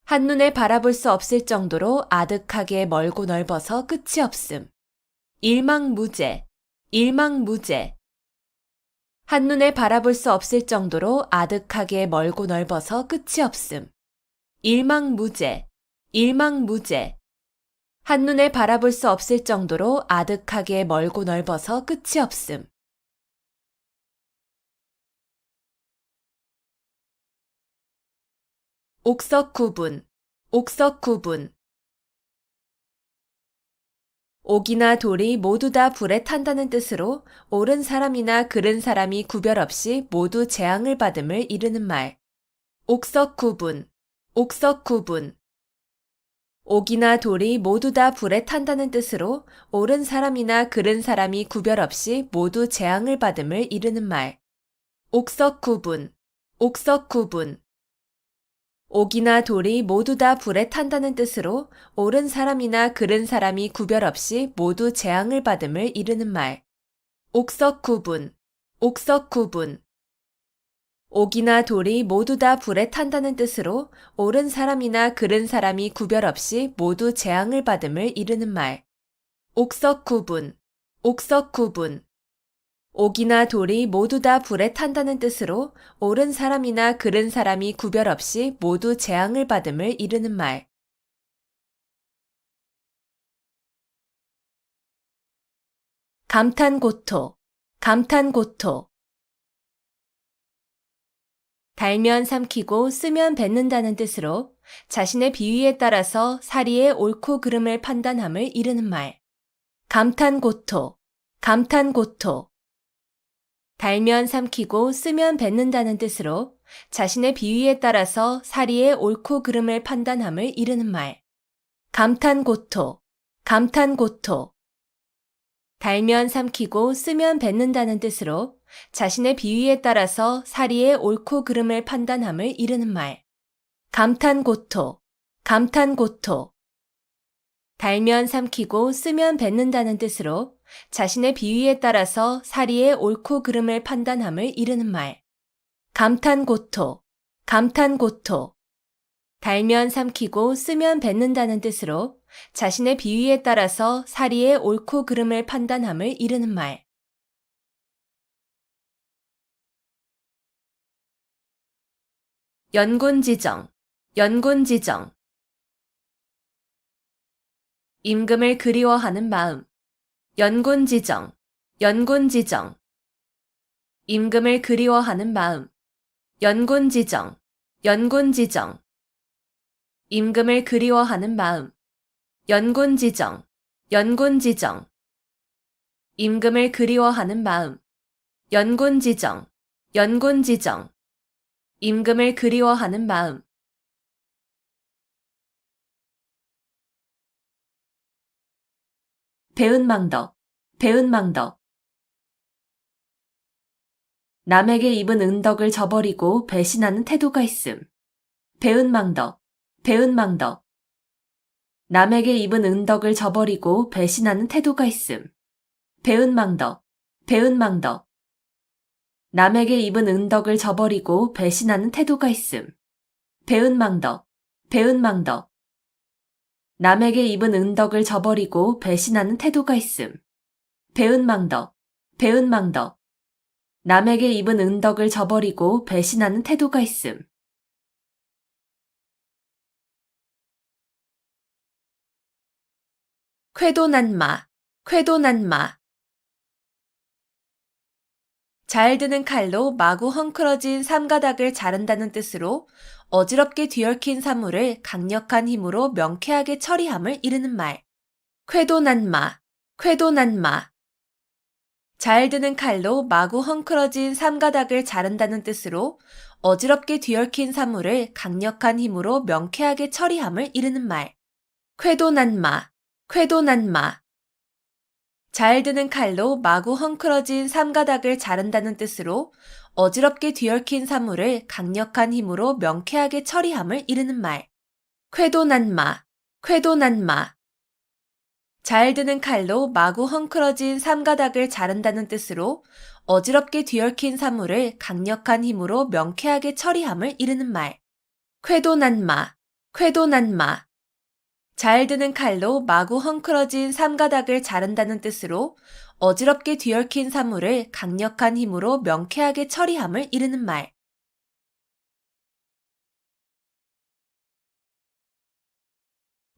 한눈에 바라볼 수 없을 정도로 아득하게 멀고 넓어서 끝이 없음. 일망무제, 일망무제. 한눈에 바라볼 수 없을 정도로 아득하게 멀고 넓어서 끝이 없음. 일망무제, 일망무제. 한눈에 바라볼 수 없을 정도로 아득하게 멀고 넓어서 끝이 없음. 옥석구분, 옥석구분. 옥이나 돌이 모두 다 불에 탄다는 뜻으로 옳은 사람이나 그른 사람이 구별 없이 모두 재앙을 받음을 이르는 말. 옥석구분, 옥석구분. 옥이나 돌이 모두 다 불에 탄다는 뜻으로 옳은 사람이나 그른 사람이 구별 없이 모두 재앙을 받음을 이르는 말. 옥석구분, 옥석구분. 옥이나 돌이 모두 다 불에 탄다는 뜻으로 옳은 사람이나 그른 사람이 구별 없이 모두 재앙을 받음을 이르는 말. 옥석구분, 옥석구분. 옥이나 돌이 모두 다 불에 탄다는 뜻으로 옳은 사람이나 그른 사람이 구별 없이 모두 재앙을 받음을 이르는 말. 옥석구분, 옥석구분. 옥이나 돌이 모두 다 불에 탄다는 뜻으로 옳은 사람이나 그른 사람이 구별 없이 모두 재앙을 받음을 이르는 말. 감탄고토, 감탄고토. 달면 삼키고 쓰면 뱉는다는 뜻으로 자신의 비위에 따라서 사리의 옳고 그름을 판단함을 이르는 말. 감탄고토, 감탄고토. 달면 삼키고 쓰면 뱉는다는 뜻으로 자신의 비위에 따라서 사리의 옳고 그름을 판단함을 이르는 말. 감탄고토, 감탄고토. 달면 삼키고 쓰면 뱉는다는 뜻으로 자신의 비위에 따라서 사리의 옳고 그름을 판단함을 이르는 말. 감탄고토, 감탄고토. 달면 삼키고 쓰면 뱉는다는 뜻으로 자신의 비위에 따라서 사리의 옳고 그름을 판단함을 이르는 말. 감탄고토, 감탄고토. 달면 삼키고 쓰면 뱉는다는 뜻으로 자신의 비위에 따라서 사리의 옳고 그름을 판단함을 이르는 말. 연곤지정, 연곤지정. 임금을 그리워하는 마음. 연곤지정, 연곤지정. 임금을 그리워하는 마음. 연곤지정, 연곤지정. 임금을 그리워하는 마음. 연곤지정, 연곤지정. 임금을 그리워하는 마음. 연곤지정, 연곤지정. 임금을 그리워하는 마음. 배은망덕, 배은망덕. 남에게 입은 은덕을 저버리고 배신하는 태도가 있음. 배은망덕, 배은망덕. 남에게 입은 은덕을 저버리고 배신하는 태도가 있음. 배은망덕, 배은망덕. 남에게 입은 은덕을 저버리고 배신하는 태도가 있음. 배은망덕, 배은망덕. 남에게 입은 은덕을 저버리고 배신하는 태도가 있음. 배은망덕, 배은망덕. 남에게 입은 은덕을 저버리고 배신하는 태도가 있음. 쾌도난마, 쾌도난마. 잘 드는 칼로 마구 헝클어진 삼가닥을 자른다는 뜻으로 어지럽게 뒤얽힌 사물을 강력한 힘으로 명쾌하게 처리함을 이르는 말. 쾌도난마, 쾌도난마. 잘 드는 칼로 마구 헝클어진 삼가닥을 자른다는 뜻으로 어지럽게 뒤얽힌 사물을 강력한 힘으로 명쾌하게 처리함을 이르는 말. 쾌도난마, 쾌도난마. 잘 드는 칼로 마구 헝클어진 삼가닥을 자른다는 뜻으로 어지럽게 뒤얽힌 사물을 강력한 힘으로 명쾌하게 처리함을 이르는 말. 쾌도난마, 쾌도난마. 잘 드는 칼로 마구 헝클어진 삼가닥을 자른다는 뜻으로 어지럽게 뒤얽힌 사물을 강력한 힘으로 명쾌하게 처리함을 이르는 말. 쾌도난마, 쾌도난마. 잘 드는 칼로 마구 헝클어진 삼가닥을 자른다는 뜻으로 어지럽게 뒤얽힌 사물을 강력한 힘으로 명쾌하게 처리함을 이르는 말.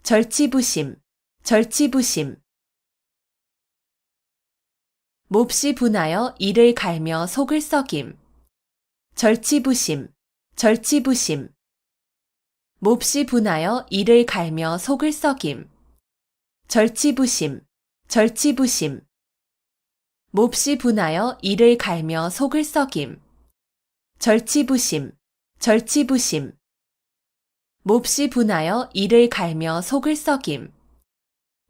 절치부심, 절치부심. 몹시 분하여 이를 갈며 속을 썩임. 절치부심, 절치부심. 몹시 분하여 이를 갈며 속을 썩임. 절치부심, 절치부심. 몹시 분하여 이를 갈며 속을 썩임. 절치부심, 절치부심. 몹시 분하여 이를 갈며 속을 썩임.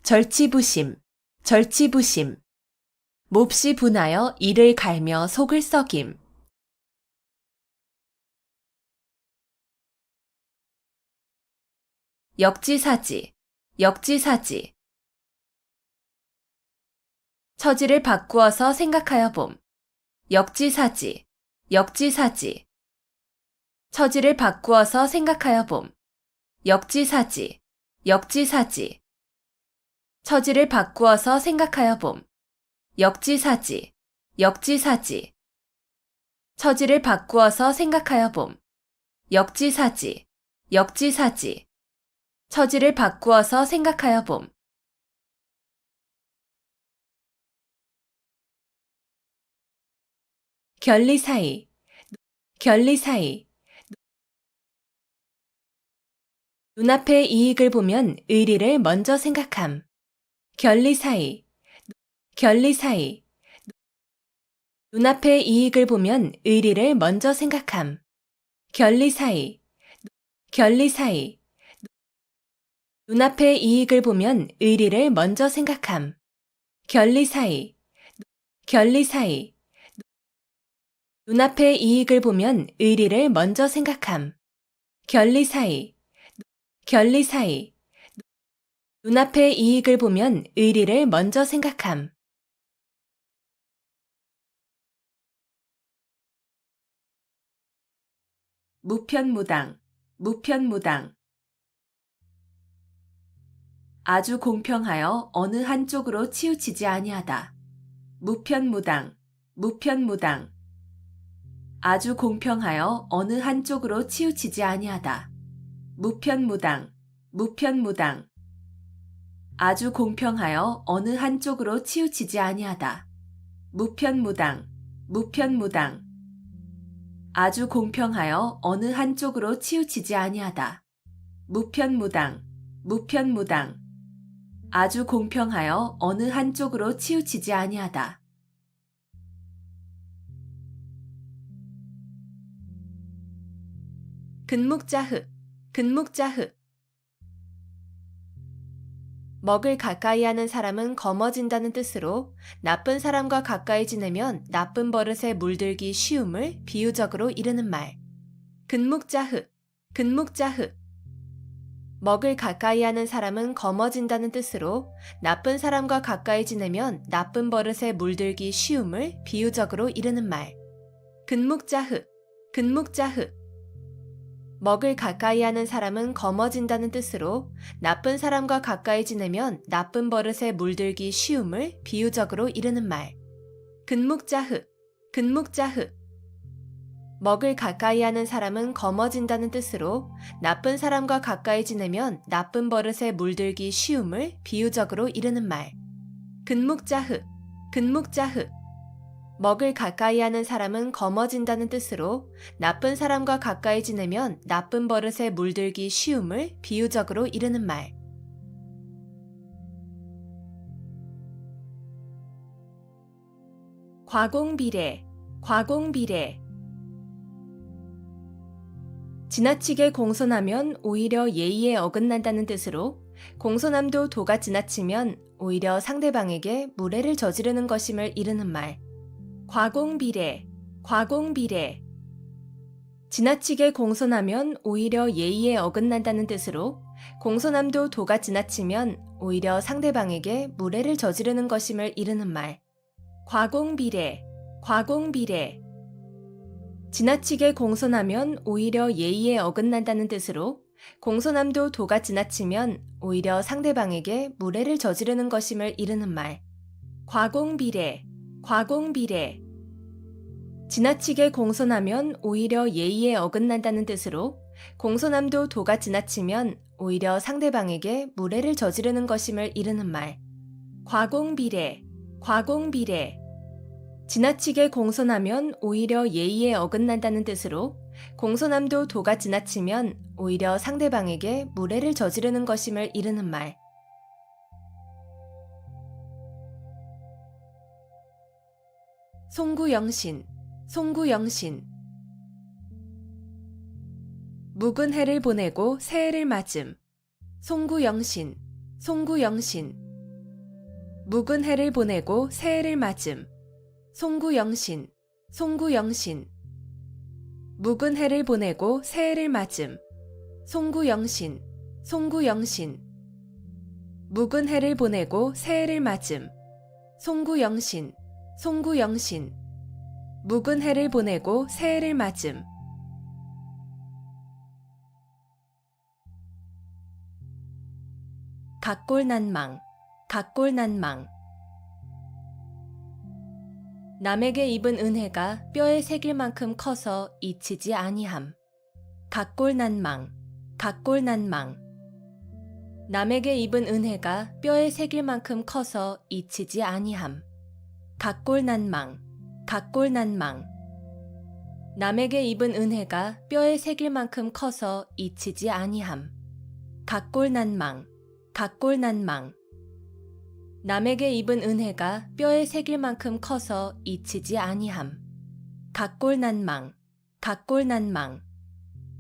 절치부심, 절치부심. 몹시 분하여 이를 갈며 속을 썩임. 역지사지, 역지사지. 처지를 바꾸어서 생각하여 봄. 역지사지, 역지사지. 처지를 바꾸어서 생각하여 봄. 역지사지, 역지사지. 처지를 바꾸어서 생각하여 봄. 역지사지, 역지사지. 처지를 바꾸어서 생각하여 봄. 역지사지, 역지사지. 처지를 바꾸어서 생각하여 봄. 결리사이, 결리사이. 눈앞의 이익을 보면 의리를 먼저 생각함. 결리사의, 결리사의. 눈앞의 이익을 보면 의리를 먼저 생각함. 결리사의, 결리사의. 눈앞의 이익을 보면 의리를 먼저 생각함. 결리사의, 결리사의. 눈앞의 이익을 보면 의리를 먼저 생각함. 결리사의, 결리사의. 눈앞의 이익을 보면 의리를 먼저 생각함. 무편무당, 무편무당. 아주 공평하여 어느 한쪽으로 치우치지 아니하다. 무편무당, 무편무당. 아주 공평하여 어느 한쪽으로 치우치지 아니하다. 무편무당, 무편무당. 아주 공평하여 어느 한쪽으로 치우치지 아니하다. 무편무당, 무편무당. 아주 공평하여 어느 한쪽으로 치우치지 아니하다. 무편무당, 무편무당. 아주 공평하여 어느 한쪽으로 치우치지 아니하다. 근묵자흑, 근묵자흑. 먹을 가까이 하는 사람은 검어진다는 뜻으로 나쁜 사람과 가까이 지내면 나쁜 버릇에 물들기 쉬움을 비유적으로 이르는 말. 근묵자흑, 근묵자흑. 먹을 가까이 하는 사람은 검어진다는 뜻으로 나쁜 사람과 가까이 지내면 나쁜 버릇에 물들기 쉬움을 비유적으로 이르는 말. 근묵자흑, 근묵자흑. 먹을 가까이 하는 사람은 검어진다는 뜻으로 나쁜 사람과 가까이 지내면 나쁜 버릇에 물들기 쉬움을 비유적으로 이르는 말. 근묵자흑, 근묵자흑. 먹을 가까이 하는 사람은 검어진다는 뜻으로 나쁜 사람과 가까이 지내면 나쁜 버릇에 물들기 쉬움을 비유적으로 이르는 말. 근묵자흑, 근묵자흑. 먹을 가까이 하는 사람은 검어진다는 뜻으로 나쁜 사람과 가까이 지내면 나쁜 버릇에 물들기 쉬움을 비유적으로 이르는 말. 과공비례, 과공비례. 지나치게 공손하면 오히려 예의에 어긋난다는 뜻으로 공손함도 도가 지나치면 오히려 상대방에게 무례를 저지르는 것임을 이르는 말. 과공비례, 과공비례. 지나치게 공손하면 오히려 예의에 어긋난다는 뜻으로 공손함도 도가 지나치면 오히려 상대방에게 무례를 저지르는 것임을 이르는 말. 과공비례, 과공비례. 지나치게 공손하면 오히려 예의에 어긋난다는 뜻으로 공손함도 도가 지나치면 오히려 상대방에게 무례를 저지르는 것임을 이르는 말. 과공비례, 과공비례. 지나치게 공손하면 오히려 예의에 어긋난다는 뜻으로 공손함도 도가 지나치면 오히려 상대방에게 무례를 저지르는 것임을 이르는 말. 과공비례, 과공비례. 지나치게 공손하면 오히려 예의에 어긋난다는 뜻으로 공손함도 도가 지나치면 오히려 상대방에게 무례를 저지르는 것임을 이르는 말. 송구영신, 송구영신. 묵은 해를 보내고 새해를 맞음. 송구영신, 송구영신. 묵은 해를 보내고 새해를 맞음. 송구영신, 송구영신. 묵은 해를 보내고 새해를 맞음. 송구영신, 송구영신. 묵은 해를 보내고 새해를 맞음. 송구영신, 송구영신. 묵은 해를 보내고 새해를 맞음. 각골난망, 각골난망. 남에게 입은 은혜가 뼈에 새길 만큼 커서 잊히지 아니함. 각골난망, 각골난망. 남에게 입은 은혜가 뼈에 새길 만큼 커서 잊히지 아니함. 각골난망, 각골난망. 남에게 입은 은혜가 뼈에 새길 만큼 커서 잊히지 아니함. 각골난망, 각골난망. 남에게 입은 은혜가 뼈에 새길 만큼 커서 잊히지 아니함. 각골난망, 각골난망.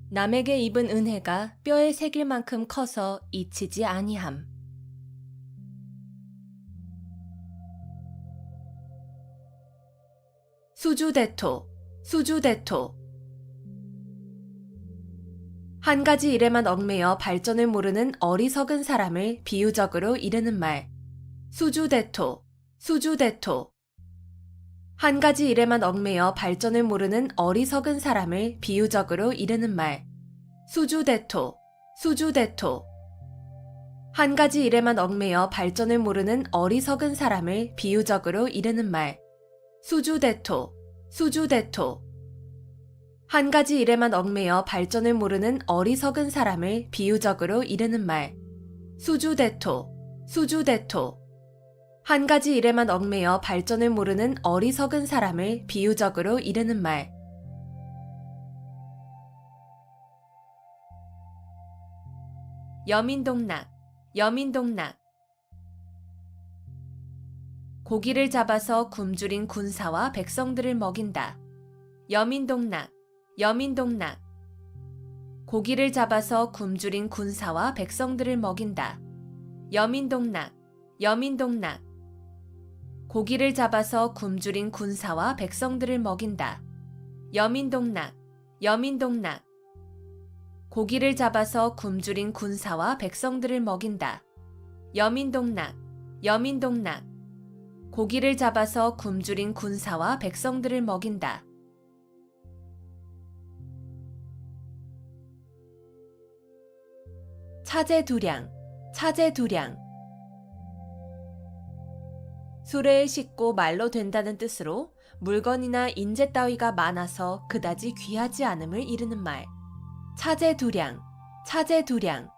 남에게 입은 은혜가 뼈에 새길 만큼 커서 잊히지 아니함. 수주대토, 수주대토. 한 가지 일에만 얽매여 발전을 모르는 어리석은 사람을 비유적으로 이르는 말. 수주대토, 수주대토. 한 가지 일에만 얽매여 발전을 모르는 어리석은 사람을 비유적으로 이르는 말. 수주대토, 수주대토. 한 가지 일에만 얽매여 발전을 모르는 어리석은 사람을 비유적으로 이르는 말. 수주대토, 수주대토. 한 가지 일에만 얽매여 발전을 모르는 어리석은 사람을 비유적으로 이르는 말. 수주대토, 수주대토. 한 가지 일에만 얽매여 발전을 모르는 어리석은 사람을 비유적으로 이르는 말. 여민동락, 여민동락. 고기를 잡아서 굶주린 군사와 백성들을 먹인다. 여민동락, 여민동락. 고기를 잡아서 굶주린 군사와 백성들을 먹인다. 여민동락, 여민동락. 고기를 잡아서 굶주린 군사와 백성들을 먹인다. 여민동락, 여민동락. 고기를 잡아서 굶주린 군사와 백성들을 먹인다. 여민동락, 여민동락. 고기를 잡아서 굶주린 군사와 백성들을 먹인다. 차제두량, 차제두량. 수레에 싣고 말로 된다는 뜻으로 물건이나 인재 따위가 많아서 그다지 귀하지 않음을 이르는 말. 차제두량, 차제두량.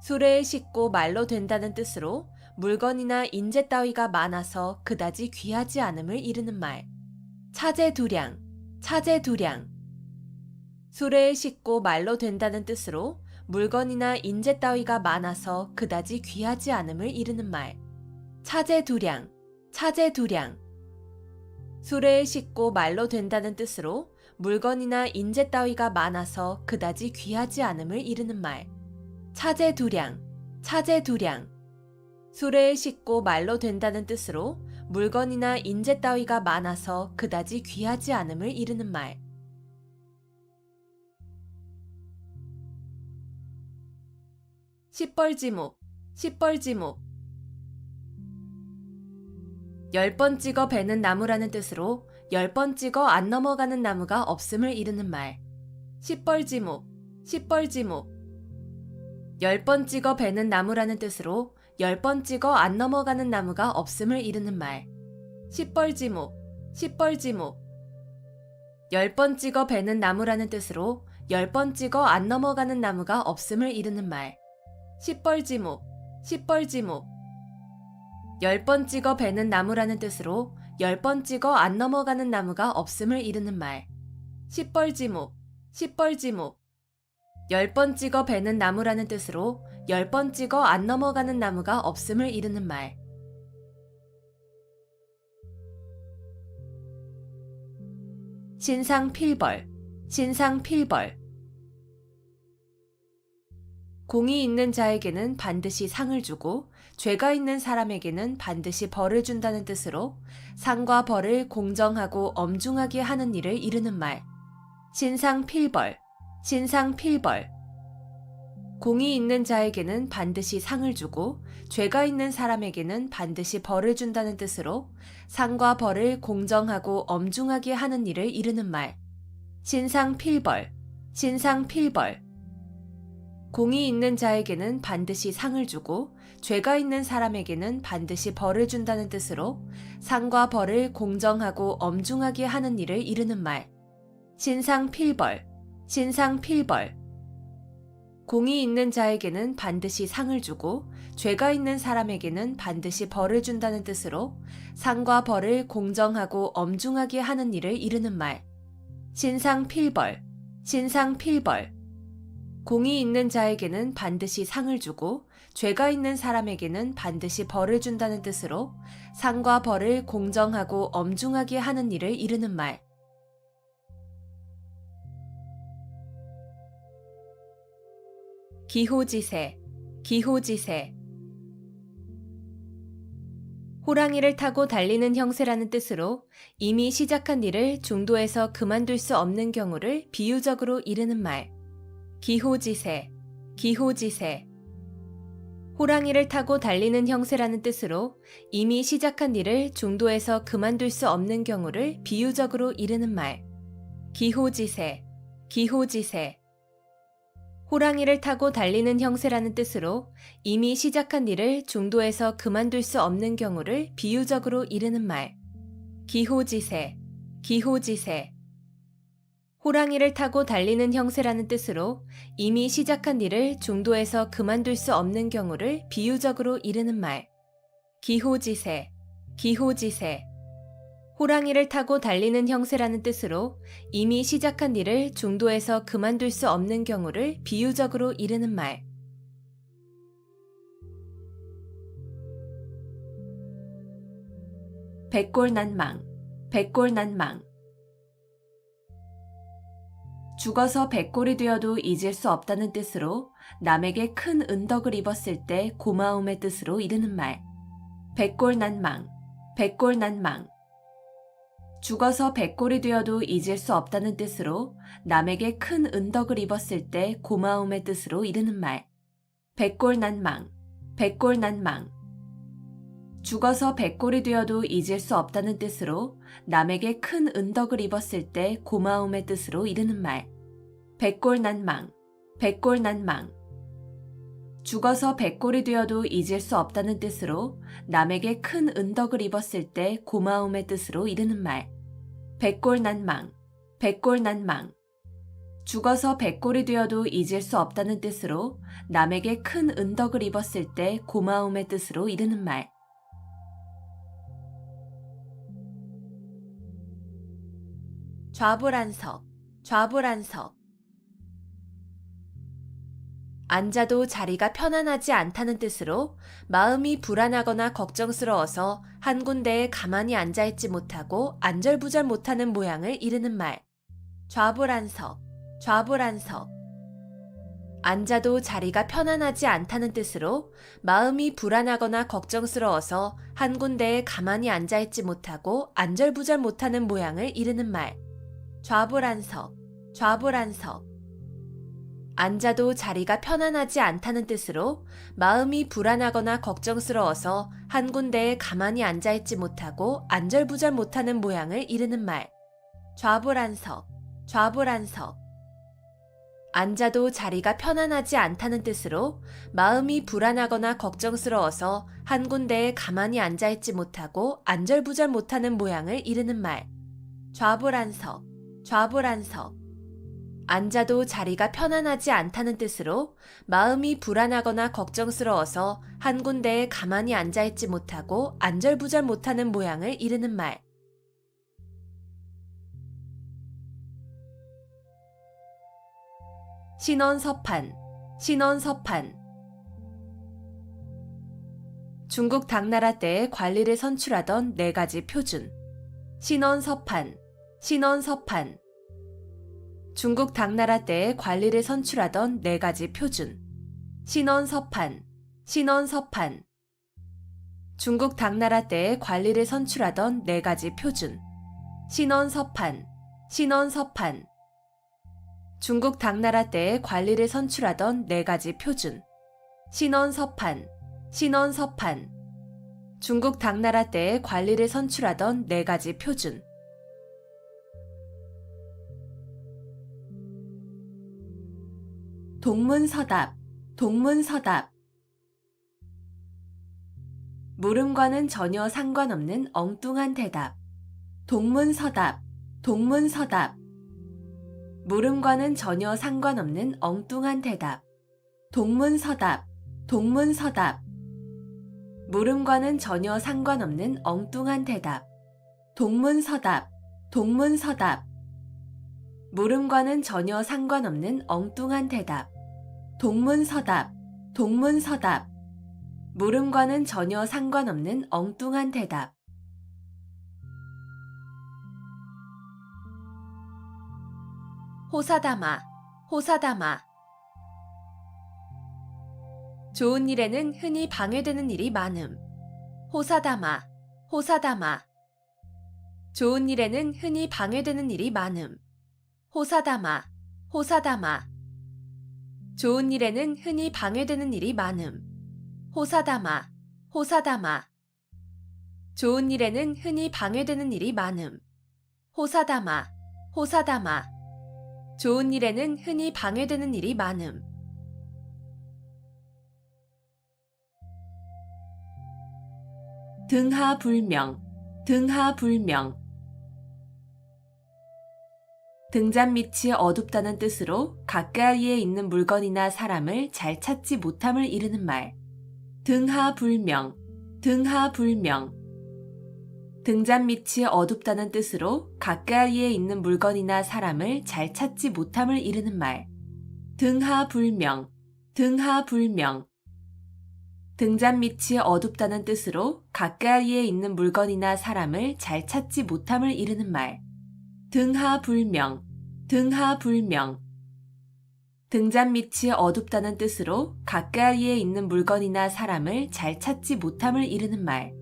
수레에 싣고 말로 된다는 뜻으로 물건이나 인재 따위가 많아서 그다지 귀하지 않음을 이르는 말. 차제두량, 차제두량. 수레에 싣고 말로 된다는 뜻으로 물건이나 인재 따위가 많아서 그다지 귀하지 않음을 이르는 말. 차제두량, 차제두량. 수레에 싣고 말로 된다는 뜻으로 물건이나 인재 따위가 많아서 그다지 귀하지 않음을 이르는 말. 차제두량, 차제두량. 수레에 싣고 말로 된다는 뜻으로 물건이나 인재 따위가 많아서 그다지 귀하지 않음을 이르는 말. 시뻘지목, 시뻘지목. 10번 찍어 베는 나무라는 뜻으로 10번 찍어 안 넘어가는 나무가 없음을 이르는 말. 시뻘지목, 시뻘지목. 10번 찍어 베는 나무라는 뜻으로 10번 찍어 안 넘어가는 나무가 없음을 이르는 말. 시뻘지목, 시뻘지목. 10번 찍어 베는 나무라는 뜻으로 10번 찍어 안 넘어가는 나무가 없음을 이르는 말. 시뻘지목, 시뻘지목. 10번 찍어 베는 나무라는 뜻으로 10번 찍어 안 넘어가는 나무가 없음을 이르는 말. 시뻘지목, 시뻘지목. 10번 찍어 베는 나무라는 뜻으로 10번 찍어 안 넘어가는 나무가 없음을 이르는 말. 신상필벌, 신상필벌. 공이 있는 자에게는 반드시 상을 주고 죄가 있는 사람에게는 반드시 벌을 준다는 뜻으로 상과 벌을 공정하고 엄중하게 하는 일을 이르는 말. 신상필벌, 신상필벌. 공이 있는 자에게는 반드시 상을 주고 죄가 있는 사람에게는 반드시 벌을 준다는 뜻으로 상과 벌을 공정하고 엄중하게 하는 일을 이르는 말. 신상필벌, 신상필벌. 공이 있는 자에게는 반드시 상을 주고 죄가 있는 사람에게는 반드시 벌을 준다는 뜻으로 상과 벌을 공정하고 엄중하게 하는 일을 이르는 말. 신상필벌, 신상필벌. 공이 있는 자에게는 반드시 상을 주고 죄가 있는 사람에게는 반드시 벌을 준다는 뜻으로 상과 벌을 공정하고 엄중하게 하는 일을 이르는 말. 신상필벌, 신상필벌. 공이 있는 자에게는 반드시 상을 주고 죄가 있는 사람에게는 반드시 벌을 준다는 뜻으로 상과 벌을 공정하고 엄중하게 하는 일을 이르는 말. 기호지세, 기호지세. 호랑이를 타고 달리는 형세라는 뜻으로 이미 시작한 일을 중도에서 그만둘 수 없는 경우를 비유적으로 이르는 말. 기호지세, 기호지세. 호랑이를 타고 달리는 형세라는 뜻으로 이미 시작한 일을 중도에서 그만둘 수 없는 경우를 비유적으로 이르는 말. 기호지세, 기호지세. 호랑이를 타고 달리는 형세라는 뜻으로 이미 시작한 일을 중도에서 그만둘 수 없는 경우를 비유적으로 이르는 말. 기호지세, 기호지세. 호랑이를 타고 달리는 형세라는 뜻으로 이미 시작한 일을 중도에서 그만둘 수 없는 경우를 비유적으로 이르는 말. 기호지세, 기호지세. 호랑이를 타고 달리는 형세라는 뜻으로 이미 시작한 일을 중도에서 그만둘 수 없는 경우를 비유적으로 이르는 말. 백골난망, 백골난망. 죽어서 백골이 되어도 잊을 수 없다는 뜻으로 남에게 큰 은덕을 입었을 때 고마움의 뜻으로 이르는 말. 백골난망, 백골난망. 죽어서 백골이 되어도 잊을 수 없다는 뜻으로 남에게 큰 은덕을 입었을 때 고마움의 뜻으로 이르는 말. 백골난망, 백골난망. 죽어서 백골이 되어도 잊을 수 없다는 뜻으로 남에게 큰 은덕을 입었을 때 고마움의 뜻으로 이르는 말. 백골난망, 백골난망. 죽어서 백골이 되어도 잊을 수 없다는 뜻으로 남에게 큰 은덕을 입었을 때 고마움의 뜻으로 이르는 말. 백골난망, 백골난망. 죽어서 백골이 되어도 잊을 수 없다는 뜻으로 남에게 큰 은덕을 입었을 때 고마움의 뜻으로 이르는 말. 좌불안석, 좌불안석. 앉아도 자리가 편안하지 않다는 뜻으로 마음이 불안하거나 걱정스러워서 한 군데에 가만히 앉아있지 못하고 안절부절 못하는 모양을 이르는 말. 좌불안석, 좌불안석. 앉아도 자리가 편안하지 않다는 뜻으로 마음이 불안하거나 걱정스러워서 한 군데에 가만히 앉아있지 못하고 안절부절 못하는 모양을 이르는 말. 좌불안석, 좌불안석. 앉아도 자리가 편안하지 않다는 뜻으로 마음이 불안하거나 걱정스러워서 한 군데에 가만히 앉아있지 못하고 안절부절 못하는 모양을 이르는 말. 좌불안석, 좌불안석. 앉아도 자리가 편안하지 않다는 뜻으로 마음이 불안하거나 걱정스러워서 한 군데에 가만히 앉아있지 못하고 안절부절 못하는 모양을 이르는 말. 좌불안석, 좌불안석. 앉아도 자리가 편안하지 않다는 뜻으로 마음이 불안하거나 걱정스러워서 한 군데에 가만히 앉아있지 못하고 안절부절 못하는 모양을 이르는 말. 신원서판, 신원서판. 중국 당나라 때에 관리를 선출하던 4가지 표준. 신원서판, 신원서판. 중국 당나라 때에 관리를 선출하던 4가지 표준. 신원서판, 신원서판. 중국 당나라 때에 관리를 선출하던 4가지 표준. 신원서판, 신원서판. 중국 당나라 때에 관리를 선출하던 4가지 표준. 신원서판, 신원서판. 중국 당나라 때에 관리를 선출하던 4가지 표준. 동문서답, 동문서답. 물음과는 전혀 상관없는 엉뚱한 대답. 동문서답, 동문서답. 물음과는 전혀 상관없는 엉뚱한 대답. 동문서답, 동문서답. 물음과는 전혀 상관없는 엉뚱한 대답. 동문서답, 동문서답. 물음과는 전혀 상관없는 엉뚱한 대답. 동문서답, 동문서답. 물음과는 전혀 상관없는 엉뚱한 대답. 호사다마, 호사다마. 좋은 일에는 흔히 방해되는 일이 많음. 호사다마, 호사다마. 좋은 일에는 흔히 방해되는 일이 많음. 호사다마, 호사다마. 좋은 일에는 흔히 방해되는 일이 많음. 호사다마, 호사다마. 좋은 일에는 흔히 방해되는 일이 많음. 호사다마, 호사다마. 좋은 일에는 흔히 방해되는 일이 많음. 등하불명, 등하불명. 등잔밑이 어둡다는 뜻으로 가까이에 있는 물건이나 사람을 잘 찾지 못함을 이르는 말. 등하불명, 등하불명. 등잔밑이 어둡다는 뜻으로 가까이에 있는 물건이나 사람을 잘 찾지 못함을 이르는 말. 등하불명, 등하불명. 등잔밑이 어둡다는 뜻으로 가까이에 있는 물건이나 사람을 잘 찾지 못함을 이르는 말. 등하불명, 등하불명. 등잔밑이 어둡다는 뜻으로 가까이에 있는 물건이나 사람을 잘 찾지 못함을 이르는 말.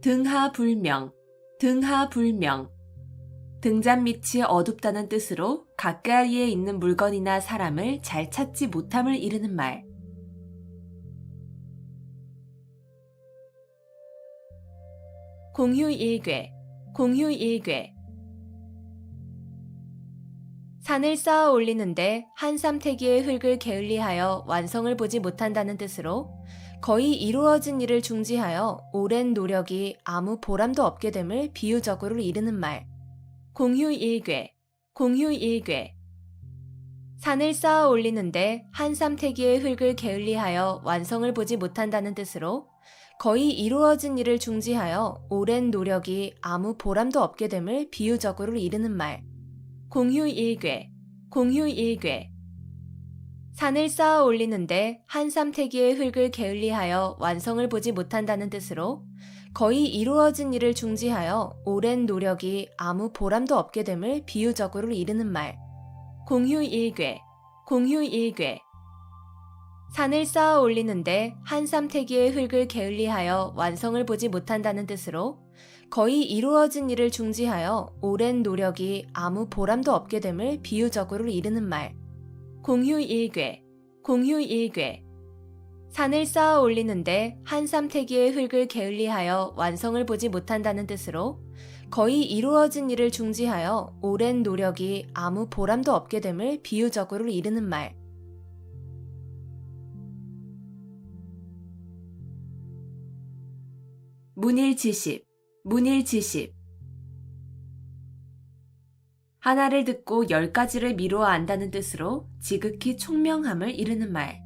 등하불명, 등하불명. 등잔밑이 어둡다는 뜻으로 가까이에 있는 물건이나 사람을 잘 찾지 못함을 이르는 말. 공휴일괴, 공휴일괴. 산을 쌓아 올리는데 한 삼태기의 흙을 게을리하여 완성을 보지 못한다는 뜻으로 거의 이루어진 일을 중지하여 오랜 노력이 아무 보람도 없게 됨을 비유적으로 이르는 말. 공휴일괴, 공휴일괴. 산을 쌓아 올리는데 한 삼태기의 흙을 게을리하여 완성을 보지 못한다는 뜻으로 거의 이루어진 일을 중지하여 오랜 노력이 아무 보람도 없게 됨을 비유적으로 이르는 말. 공휴일괴, 공휴일괴. 산을 쌓아 올리는데 한 삼태기의 흙을 게을리하여 완성을 보지 못한다는 뜻으로 거의 이루어진 일을 중지하여 오랜 노력이 아무 보람도 없게 됨을 비유적으로 이르는 말. 공휴일괴, 공휴일괴. 산을 쌓아 올리는데 한 삼태기의 흙을 게을리하여 완성을 보지 못한다는 뜻으로 거의 이루어진 일을 중지하여 오랜 노력이 아무 보람도 없게 됨을 비유적으로 이르는 말. 공휴일괴, 공휴일괴. 산을 쌓아 올리는데 한 삼태기의 흙을 게을리하여 완성을 보지 못한다는 뜻으로 거의 이루어진 일을 중지하여 오랜 노력이 아무 보람도 없게 됨을 비유적으로 이르는 말. 문일지십, 문일지십. 하나를 듣고 10가지를 미루어 안다는 뜻으로 지극히 총명함을 이르는 말.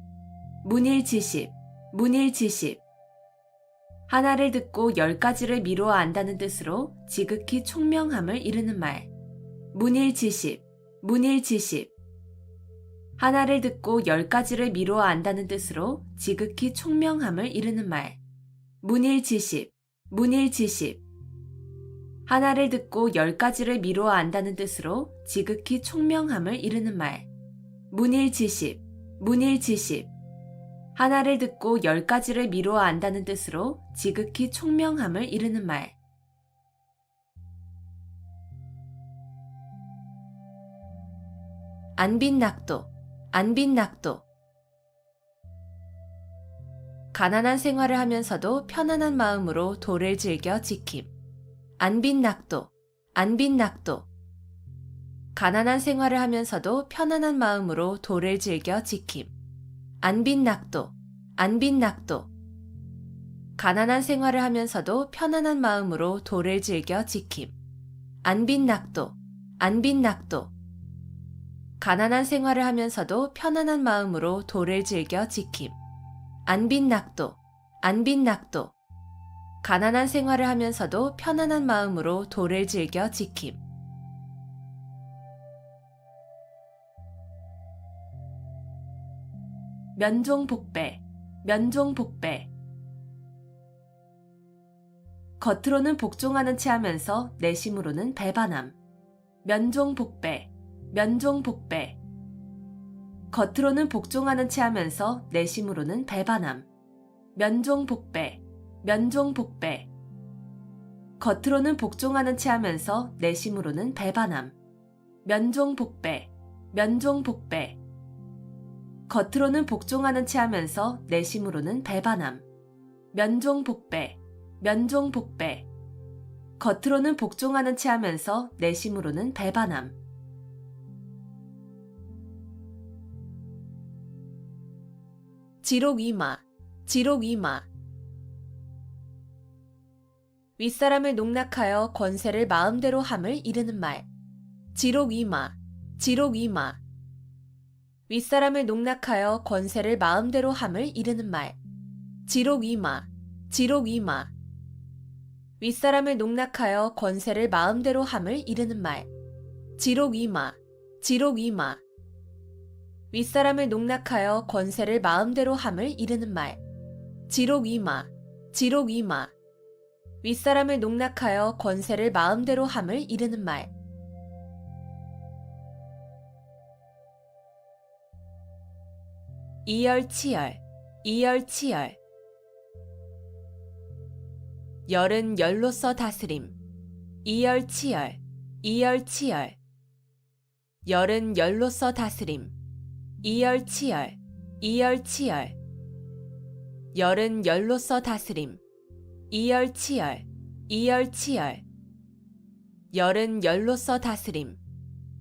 문일지십, 문일지십. 하나를 듣고 10가지를 미루어 안다는 뜻으로 지극히 총명함을 이르는 말. 문일지십, 문일지십. 하나를 듣고 10가지를 미루어 안다는 뜻으로 지극히 총명함을 이르는 말. 문일지십, 문일지십. 하나를 듣고 10가지를 미루어 안다는 뜻으로 지극히 총명함을 이르는 말. 문일지십, 문일지십. 하나를 듣고 10가지를 미루어 안다는 뜻으로 지극히 총명함을 이르는 말. 안빈낙도, 안빈낙도. 가난한 생활을 하면서도 편안한 마음으로 도를 즐겨 지킴. 안빈낙도, 안빈낙도. 가난한 생활을 하면서도 편안한 마음으로 도를 즐겨 지킴. 안빈낙도, 안빈낙도. 가난한 생활을 하면서도 편안한 마음으로 도를 즐겨 지킴. 안빈낙도, 안빈낙도. 가난한 생활을 하면서도 편안한 마음으로 도를 즐겨 지킴. 안빈낙도, 안빈낙도. 가난한 생활을 하면서도 편안한 마음으로 도를 즐겨 지킴. 면종복배, 면종복배. 겉으로는 복종하는 체 하면서 내심으로는 배반함. 면종복배, 면종복배. 겉으로는 복종하는 체 하면서 내심으로는 배반함. 면종복배, 면종복배. 겉으로는 복종하는 체 하면서 내심으로는 배반함. 면종복배, 면종복배. 겉으로는 복종하는 체 하면서 내심으로는 배반함. 면종복배, 면종복배. 겉으로는 복종하는 체 하면서 내심으로는 배반함. 지록이마, 지록이마. 윗사람을 농락하여 권세를 마음대로 함을 이르는 말. 지록이마, 지록이마. 윗사람을 농락하여 권세를 마음대로 함을 이르는 말. 지록이마, 지록이마. 윗사람을 농락하여 권세를 마음대로 함을 이르는 말. 지록이마, 지록이마. 윗사람을 농락하여 권세를 마음대로 함을 이르는 말. 지록이마, 지록이마. 윗사람을 농락하여 권세를 마음대로 함을 이르는 말. 이열치열, 이열치열. 열은 열로서 다스림. 이열치열, 이열치열. 열은 열로서 다스림. 이열치열, 이열치열. 열은 열로서 다스림. 이열치열, 이열치열. 열은 열로서 다스림.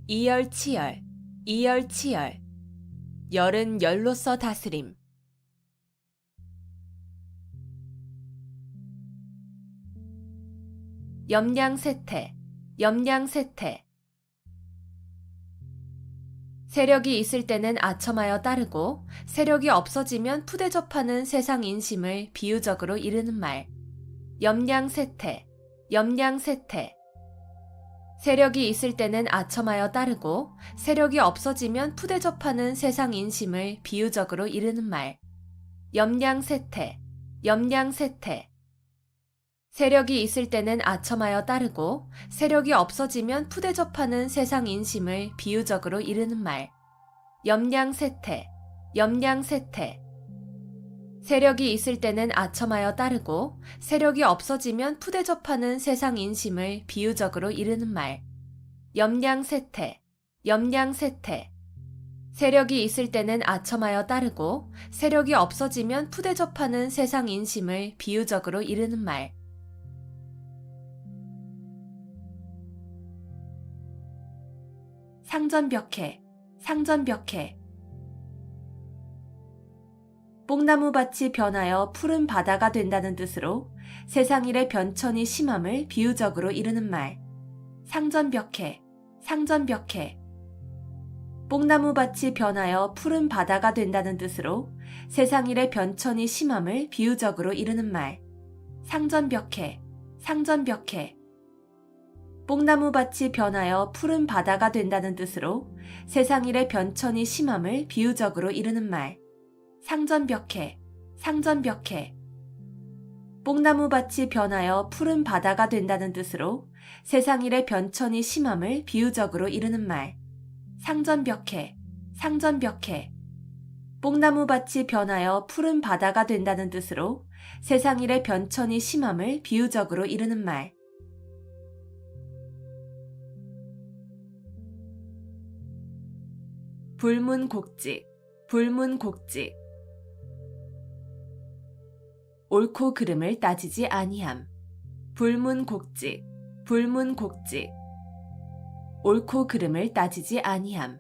이열치열, 이열치열. 열은 열로서 다스림. 염량세태, 염량세태. 세력이 있을 때는 아첨하여 따르고 세력이 없어지면 푸대접하는 세상 인심을 비유적으로 이르는 말. 염량세태, 염량세태. 세력이 있을 때는 아첨하여 따르고 세력이 없어지면 푸대접하는 세상 인심을 비유적으로 이르는 말. 염량세태, 염량세태. 세력이 있을 때는 아첨하여 따르고 세력이 없어지면 푸대접하는 세상 인심을 비유적으로 이르는 말. 염량세태, 염량세태. 세력이 있을 때는 아첨하여 따르고 세력이 없어지면 푸대접하는 세상 인심을 비유적으로 이르는 말. 염량세태, 염량세태. 세력이 있을 때는 아첨하여 따르고 세력이 없어지면 푸대접하는 세상 인심을 비유적으로 이르는 말. 상전벽해, 상전벽해. 뽕나무밭이 변하여 푸른 바다가 된다는 뜻으로 세상 일의 변천이 심함을 비유적으로 이르는 말. 상전벽해, 상전벽해. 뽕나무밭이 변하여 푸른 바다가 된다는 뜻으로 세상 일의 변천이 심함을 비유적으로 이르는 말. 상전벽해, 상전벽해. 뽕나무밭이 변하여 푸른 바다가 된다는 뜻으로 세상 일의 변천이 심함을 비유적으로 이르는 말. 상전벽해, 상전벽해. 뽕나무밭이 변하여 푸른 바다가 된다는 뜻으로 세상 일의 변천이 심함을 비유적으로 이르는 말. 상전벽해, 상전벽해. 뽕나무밭이 변하여 푸른 바다가 된다는 뜻으로 세상 일의 변천이 심함을 비유적으로 이르는 말. 불문곡지, 불문곡지. 옳고 그름을 따지지 아니함. 불문곡지, 불문곡지. 옳고 그름을 따지지 아니함.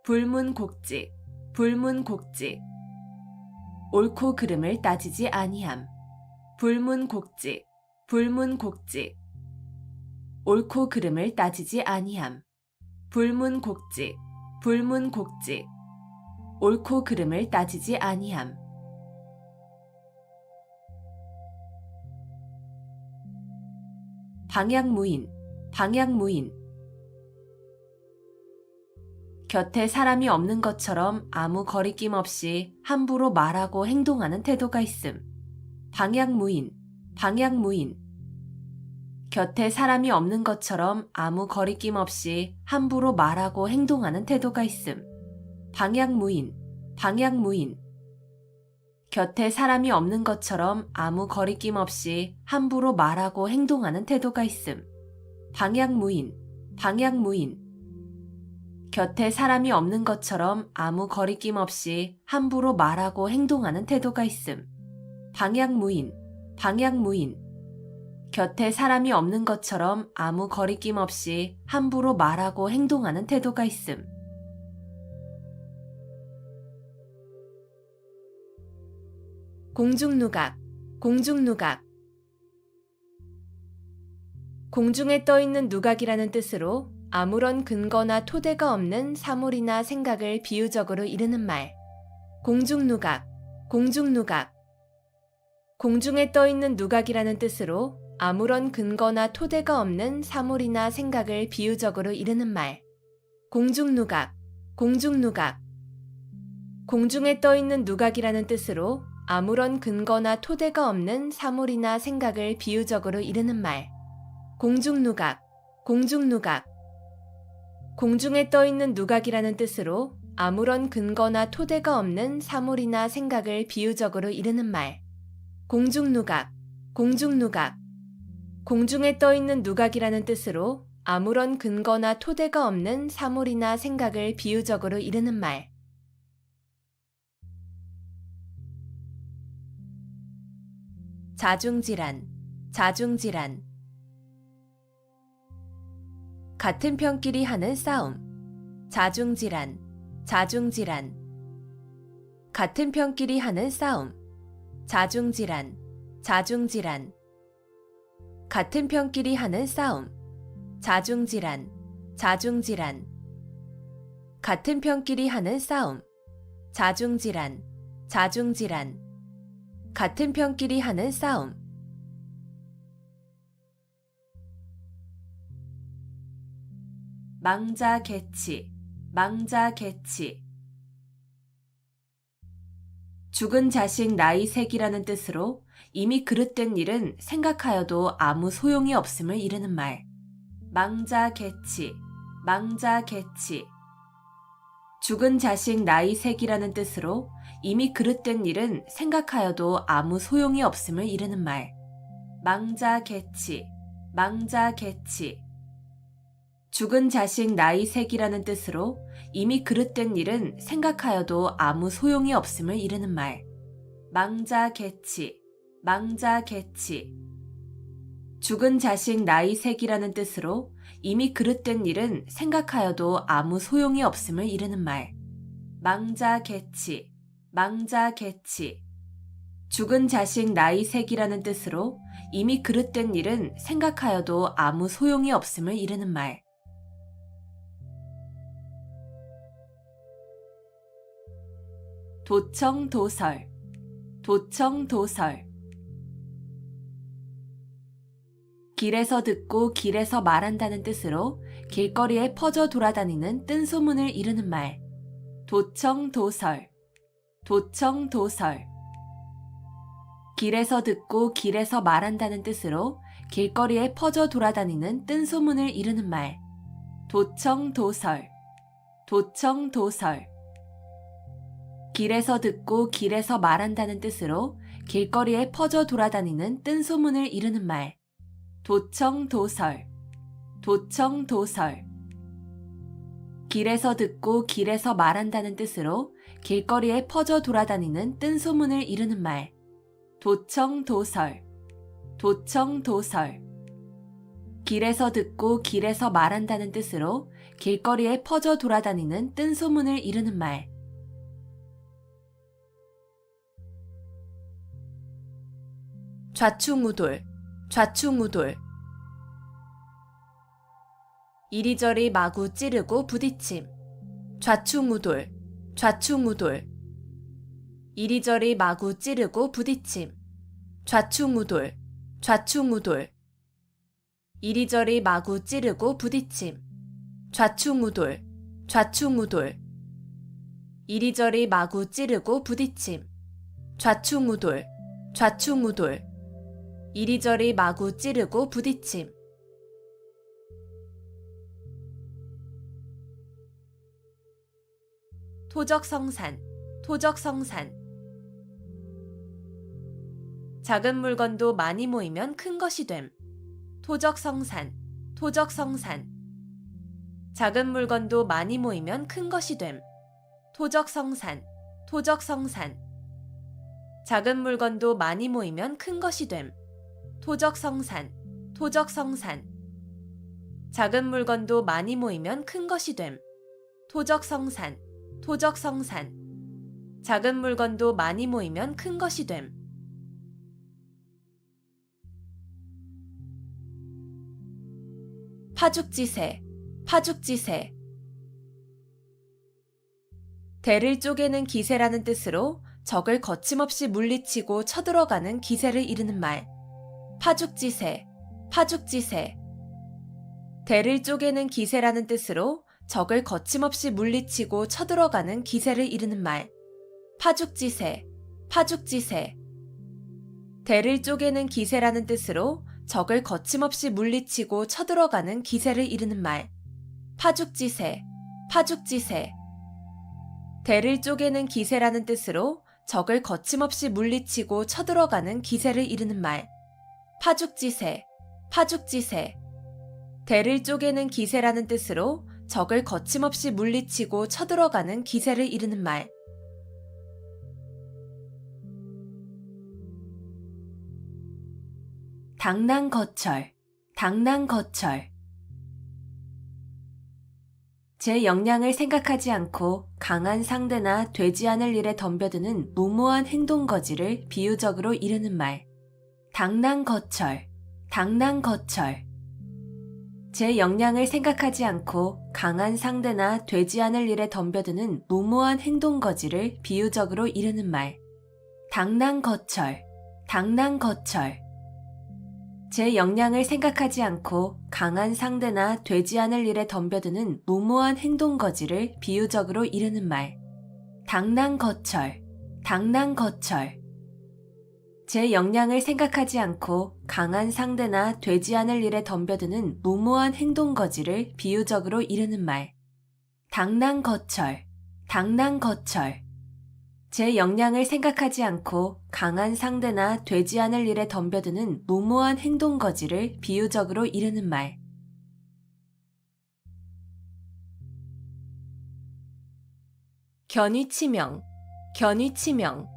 불문곡지, 불문곡지. 옳고 그름을 따지지 아니함. 불문곡지, 불문곡지. 옳고 그름을 따지지 아니함. 불문곡지, 불문곡지. 옳고 그름을 따지지 아니함. 방향무인, 방향무인. 곁에 사람이 없는 것처럼 아무 거리낌 없이 함부로 말하고 행동하는 태도가 있음. 방향무인, 방향무인. 곁에 사람이 없는 것처럼 아무 거리낌 없이 함부로 말하고 행동하는 태도가 있음. 방향무인, 방향무인. 곁에 사람이 없는 것처럼 아무 거리낌 없이 함부로 말하고 행동하는 태도가 있음. 방향무인, 방향무인. 곁에 사람이 없는 것처럼 아무 거리낌 없이 함부로 말하고 행동하는 태도가 있음. 방향무인, 방향무인. 곁에 사람이 없는 것처럼 아무 거리낌 없이 함부로 말하고 행동하는 태도가 있음. 공중누각, 공중누각. 공중에 떠있는 누각이라는 뜻으로 아무런 근거나 토대가 없는 사물이나 생각을 비유적으로 이르는 말. 공중누각, 공중누각. 공중에 떠있는 누각이라는 뜻으로 아무런 근거나 토대가 없는 사물이나 생각을 비유적으로 이르는 말. 공중누각, 공중누각. 공중에 떠있는 누각이라는 뜻으로 아무런 근거나 토대가 없는 사물이나 생각을 비유적으로 이르는 말. 공중누각, 공중누각. 공중에 떠있는 누각이라는 뜻으로 아무런 근거나 토대가 없는 사물이나 생각을 비유적으로 이르는 말. 공중누각, 공중누각. 공중에 떠있는 누각이라는 뜻으로 아무런 근거나 토대가 없는 사물이나 생각을 비유적으로 이르는 말. 자중질환, 자중질환. 같은 편끼리 하는 싸움. 자중질환, 자중질환. 같은 편끼리 하는 싸움. 자중질환, 자중질환. 같은 편끼리 하는 싸움. 자중질환, 자중질환. 같은 편끼리 하는 싸움. 자중질환, 자중질환. 같은 편끼리 하는 싸움. 망자개치, 망자개치. 죽은 자식 나이색이라는 뜻으로 이미 그릇된 일은 생각하여도 아무 소용이 없음을 이르는 말. 망자개치, 망자개치. 죽은 자식 나이색이라는 뜻으로 이미 그릇된 일은 생각하여도 아무 소용이 없음을 이르는 말. 망자개치, 망자개치. 죽은 자식 나이색이라는 뜻으로 이미 그릇된 일은 생각하여도 아무 소용이 없음을 이르는 말. 망자개치, 망자개치. 죽은 자식 나이색이라는 뜻으로 이미 그릇된 일은 생각하여도 아무 소용이 없음을 이르는 말. 망자개치, 망자개치. 죽은 자식 나이색이라는 뜻으로 이미 그릇된 일은 생각하여도 아무 소용이 없음을 이르는 말. 도청도설, 도청도설. 길에서 듣고 길에서 말한다는 뜻으로 길거리에 퍼져 돌아다니는 뜬소문을 이르는 말. 도청도설, 도청도설. 길에서 듣고 길에서 말한다는 뜻으로 길거리에 퍼져 돌아다니는 뜬소문을 이르는 말. 도청도설, 도청도설. 길에서 듣고 길에서 말한다는 뜻으로 길거리에 퍼져 돌아다니는 뜬소문을 이르는 말. 도청도설, 도청도설. 길에서 듣고 길에서 말한다는 뜻으로 길거리에 퍼져 돌아다니는 뜬소문을 이르는 말. 도청도설, 도청도설. 길에서 듣고 길에서 말한다는 뜻으로 길거리에 퍼져 돌아다니는 뜬소문을 이르는 말. 좌충우돌, 좌충우돌. 이리저리 마구 찌르고 부딪힘. 좌충우돌, 좌충우돌. 이리저리 마구 찌르고 부딪힘. 좌충우돌, 좌충우돌. 이리저리 마구 찌르고 부딪힘. 좌충우돌, 좌충우돌. 이리저리 마구 찌르고 부딪힘. 좌충우돌, 좌충우돌. 이리저리 마구 찌르고 부딪힘. 토적성산, 토적성산. 작은 물건도 많이 모이면 큰 것이 됨. 토적성산, 토적성산. 작은 물건도 많이 모이면 큰 것이 됨. 토적성산, 토적성산. 작은 물건도 많이 모이면 큰 것이 됨. 토적성산, 토적성산. 작은 물건도 많이 모이면 큰 것이 됨. 토적성산, 토적성산. 작은 물건도 많이 모이면 큰 것이 됨. 파죽지세, 파죽지세. 대를 쪼개는 기세라는 뜻으로 적을 거침없이 물리치고 쳐들어가는 기세를 이르는 말. 파죽지세, 파죽지세. 대를 쪼개는 기세라는 뜻으로 적을 거침없이 물리치고 쳐들어가는 기세를 이르는 말. 파죽지세, 파죽지세. 대를 쪼개는 기세라는 뜻으로 적을 거침없이 물리치고 쳐들어가는 기세를 이르는 말. 파죽지세, 파죽지세. 대를 쪼개는 기세라는 뜻으로 적을 거침없이 물리치고 쳐들어가는 기세를 이르는 말. 파죽지세, 파죽지세. 대를 쪼개는 기세라는 뜻으로 적을 거침없이 물리치고 쳐들어가는 기세를 이르는 말. 당랑거철, 당랑거철. 제 역량을 생각하지 않고 강한 상대나 되지 않을 일에 덤벼드는 무모한 행동거지를 비유적으로 이르는 말. 당랑거철, 당랑거철. 제 역량을 생각하지 않고 강한 상대나 되지 않을 일에 덤벼드는 무모한 행동거지를 비유적으로 이르는 말. 당랑거철, 당랑거철. 제 역량을 생각하지 않고 강한 상대나 되지 않을 일에 덤벼드는 무모한 행동거지를 비유적으로 이르는 말. 당랑거철, 당랑거철. 제 역량을 생각하지 않고 강한 상대나 되지 않을 일에 덤벼드는 무모한 행동거지를 비유적으로 이르는 말. 당랑거철, 당랑거철. 제 역량을 생각하지 않고 강한 상대나 되지 않을 일에 덤벼드는 무모한 행동거지를 비유적으로 이르는 말. 견위치명, 견위치명.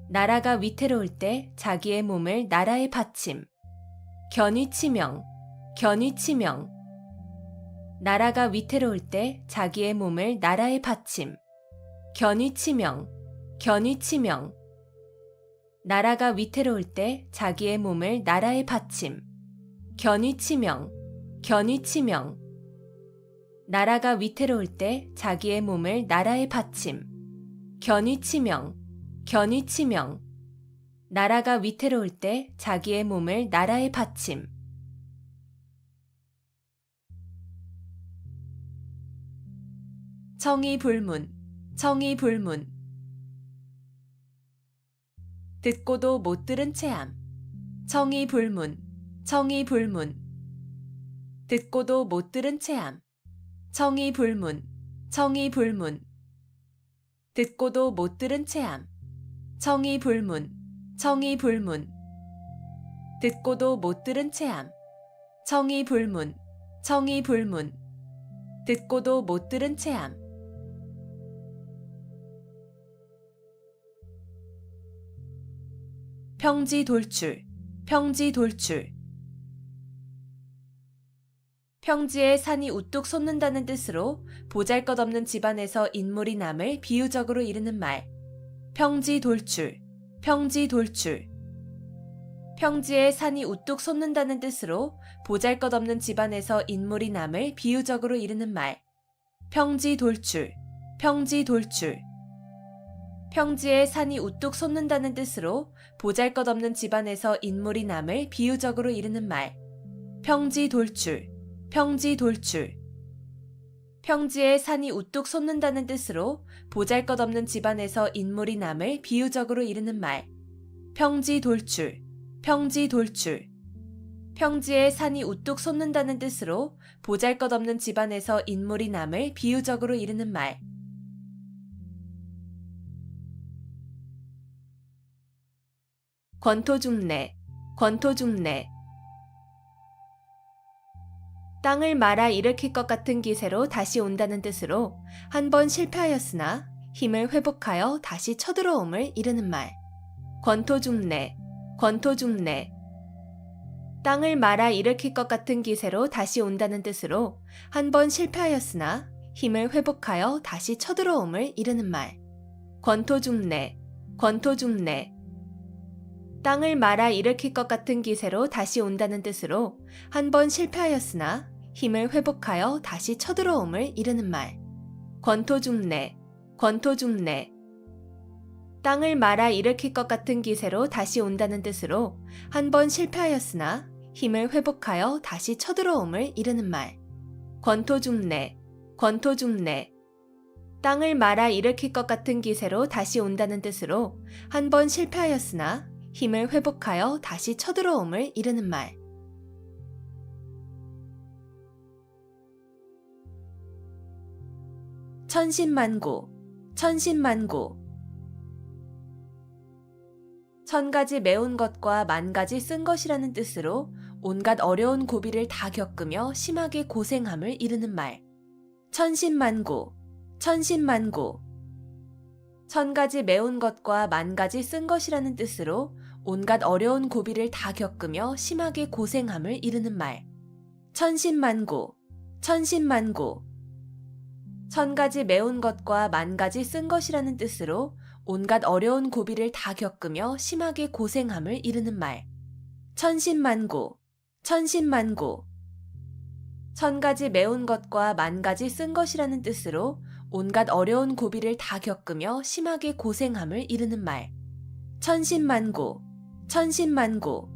나라가 위태로울 때 자기의 몸을 나라에 바침. 견위치명, 견위치명. 나라가 위태로울 때 자기의 몸을 나라에 바침. 견위치명, 견위치명. 나라가 위태로울 때 자기의 몸을 나라에 바침. 견위치명, 견위치명. 나라가 위태로울 때 자기의 몸을 나라에 바침. 견위치명, 견위치명. 나라가 위태로울 때 자기의 몸을 나라에 바침. 청이불문, 청이불문. 듣고도 못 들은 체함. 청이불문, 청이불문. 듣고도 못 들은 체함. 청이불문, 청이불문. 듣고도 못 들은 체함. 청이불문, 청이불문. 듣고도 못 들은 체함. 청이불문, 청이불문. 듣고도 못 들은 체함. 평지돌출, 평지돌출. 평지에 산이 우뚝 솟는다는 뜻으로 보잘것없는 집안에서 인물이 남을 비유적으로 이르는 말. 평지돌출, 평지돌출. 평지에 산이 우뚝 솟는다는 뜻으로 보잘것없는 집안에서 인물이 남을 비유적으로 이르는 말. 평지돌출, 평지돌출. 평지에 산이 우뚝 솟는다는 뜻으로 보잘것없는 집안에서 인물이 남을 비유적으로 이르는 말. 평지돌출, 평지돌출. 평지에 산이 우뚝 솟는다는 뜻으로 보잘것없는 집안에서 인물이 남을 비유적으로 이르는 말. 평지 돌출, 평지 돌출. 평지에 산이 우뚝 솟는다는 뜻으로 보잘것없는 집안에서 인물이 남을 비유적으로 이르는 말. 권토중래, 권토중래. 땅을 말아 일으킬 것 같은 기세로 다시 온다는 뜻으로 한 번 실패하였으나 힘을 회복하여 다시 쳐들어옴을 이르는 말. 권토중래, 권토중래. 땅을 말아 일으킬 것 같은 기세로 다시 온다는 뜻으로 한 번 실패하였으나 힘을 회복하여 다시 쳐들어옴을 이르는 말. 권토중래, 권토중래. 땅을 말아 일으킬 것 같은 기세로 다시 온다는 뜻으로 한 번 실패하였으나 힘을 회복하여 다시 쳐들어옴을 이르는 말. 권토중래, 권토중래. 땅을 말아 일으킬 것 같은 기세로 다시 온다는 뜻으로 한 번 실패하였으나 힘을 회복하여 다시 쳐들어옴을 이르는 말. 권토중래, 권토중래. 땅을 말아 일으킬 것 같은 기세로 다시 온다는 뜻으로 한 번 실패하였으나 힘을 회복하여 다시 쳐들어옴을 이르는 말. 천신만고, 천신만고. 천 가지 매운 것과 만 가지 쓴 것이라는 뜻으로 온갖 어려운 고비를 다 겪으며 심하게 고생함을 이르는 말. 천신만고, 천신만고. 천 가지 매운 것과 만 가지 쓴 것이라는 뜻으로 온갖 어려운 고비를 다 겪으며 심하게 고생함을 이르는 말. 천신만고, 천신만고. 천 가지 매운 것과 만 가지 쓴 것이라는 뜻으로 온갖 어려운 고비를 다 겪으며 심하게 고생함을 이르는 말. 천신만고, 천신만고. 천 가지 매운 것과 만 가지 쓴 것이라는 뜻으로 온갖 어려운 고비를 다 겪으며 심하게 고생함을 이르는 말. 천신만고, 천신만고.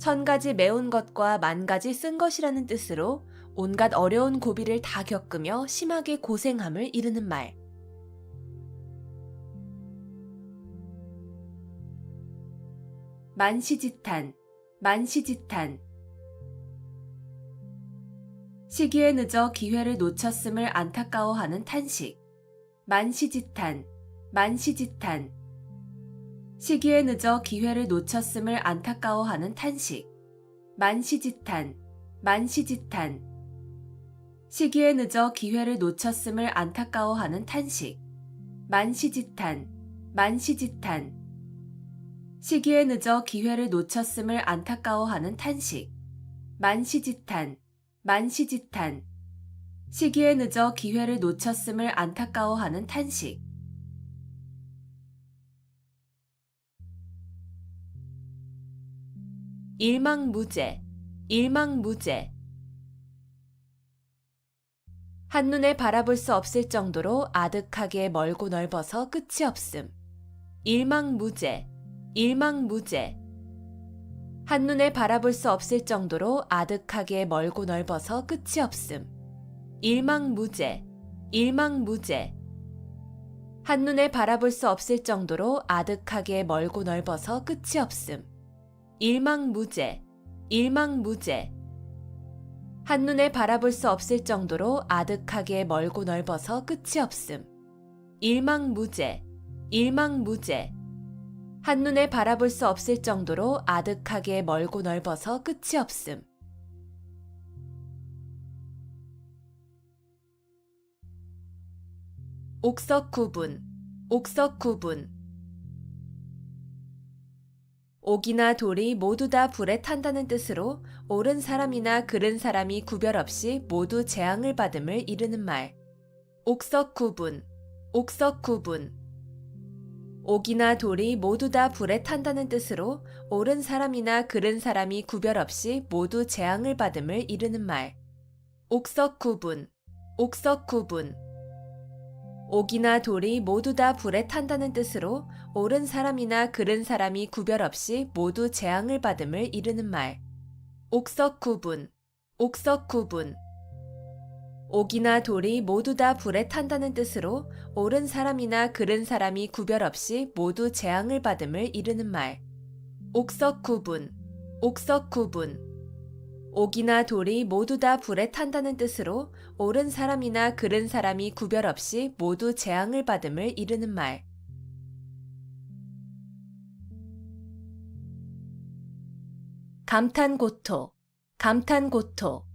천 가지 매운 것과 만 가지 쓴 것이라는 뜻으로 온갖 어려운 고비를 다 겪으며 심하게 고생함을 이르는 말. 만시지탄, 만시지탄. 시기에 늦어 기회를 놓쳤음을 안타까워하는 탄식. 만시지탄, 만시지탄. 시기에 늦어 기회를 놓쳤음을 안타까워하는 탄식. 만시지탄, 만시지탄. 시기에 늦어 기회를 놓쳤음을 안타까워하는 탄식. 만시지탄, 만시지탄. 시기에 늦어 기회를 놓쳤음을 안타까워하는 탄식. 만시지탄, 만시지탄. 시기에 늦어 기회를 놓쳤음을 안타까워하는 탄식. 일망무제, 일망무제. 한눈에 바라볼 수 없을 정도로 아득하게 멀고 넓어서 끝이 없음. 일망무제, 일망무제. 한눈에 바라볼 수 없을 정도로 아득하게 멀고 넓어서 끝이 없음. 일망무제, 일망무제. 한눈에 바라볼 수 없을 정도로 아득하게 멀고 넓어서 끝이 없음. 일망무제, 일망무제. 한눈에 바라볼 수 없을 정도로 아득하게 멀고 넓어서 끝이 없음. 일망무제, 일망무제. 한눈에 바라볼 수 없을 정도로 아득하게 멀고 넓어서 끝이 없음. 옥석구분, 옥석구분. 옥이나 돌이 모두 다 불에 탄다는 뜻으로 옳은 사람이나 그른 사람이 구별 없이 모두 재앙을 받음을 이르는 말. 옥석구분, 옥석구분. 옥이나 돌이 모두 다 불에 탄다는 뜻으로 옳은 사람이나 그른 사람이 구별 없이 모두 재앙을 받음을 이르는 말. 옥석구분, 옥석구분. 옥이나 돌이 모두 다 불에 탄다는 뜻으로 옳은 사람이나 그른 사람이 구별 없이 모두 재앙을 받음을 이르는 말. 옥석구분, 옥석구분. 옥이나 돌이 모두 다 불에 탄다는 뜻으로 옳은 사람이나 그른 사람이 구별 없이 모두 재앙을 받음을 이르는 말. 옥석구분, 옥석구분. 옥이나 돌이 모두 다 불에 탄다는 뜻으로 옳은 사람이나 그른 사람이 구별 없이 모두 재앙을 받음을 이르는 말. 감탄고토, 감탄고토.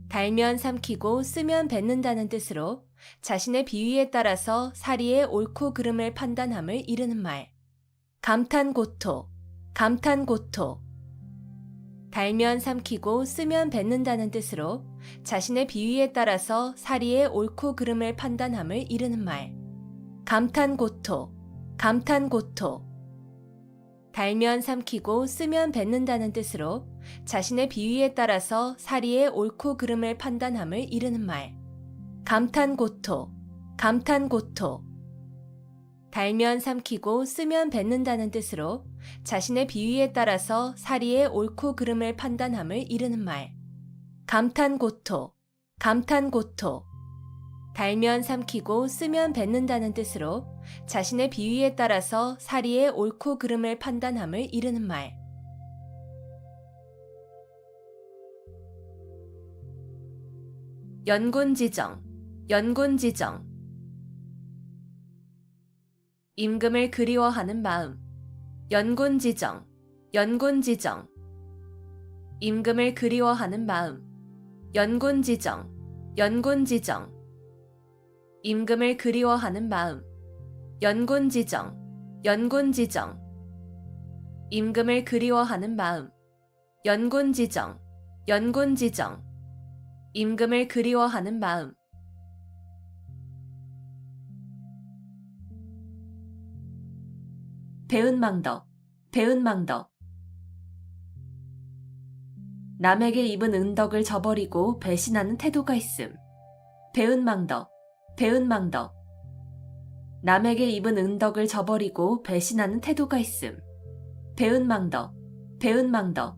달면 삼키고 쓰면 뱉는다는 뜻으로 자신의 비위에 따라서 사리의 옳고 그름을 판단함을 이르는 말. 감탄고토, 감탄고토. 달면 삼키고 쓰면 뱉는다는 뜻으로 자신의 비위에 따라서 사리의 옳고 그름을 판단함을 이르는 말. 감탄고토, 감탄고토. 달면 삼키고 쓰면 뱉는다는 뜻으로 자신의 비위에 따라서 사리의 옳고 그름을 판단함을 이르는 말. 감탄고토, 감탄고토. 달면 삼키고 쓰면 뱉는다는 뜻으로 자신의 비위에 따라서 사리의 옳고 그름을 판단함을 이르는 말. 감탄고토, 감탄고토. 달면 삼키고 쓰면 뱉는다는 뜻으로 자신의 비위에 따라서 사리의 옳고 그름을 판단함을 이르는 말. 연곤지정, 연곤지정. 임금을 그리워하는 마음. 연곤지정, 연곤지정. 임금을 그리워하는 마음. 연곤지정, 연곤지정. 임금을 그리워하는 마음. 연곤지정, 연곤지정. 임금을 그리워하는 마음. 연곤지정, 연곤지정. 임금을 그리워하는 마음. 배은망덕, 배은망덕. 남에게 입은 은덕을 저버리고 배신하는 태도가 있음. 배은망덕, 배은망덕. 남에게 입은 은덕을 저버리고 배신하는 태도가 있음. 배은망덕, 배은망덕.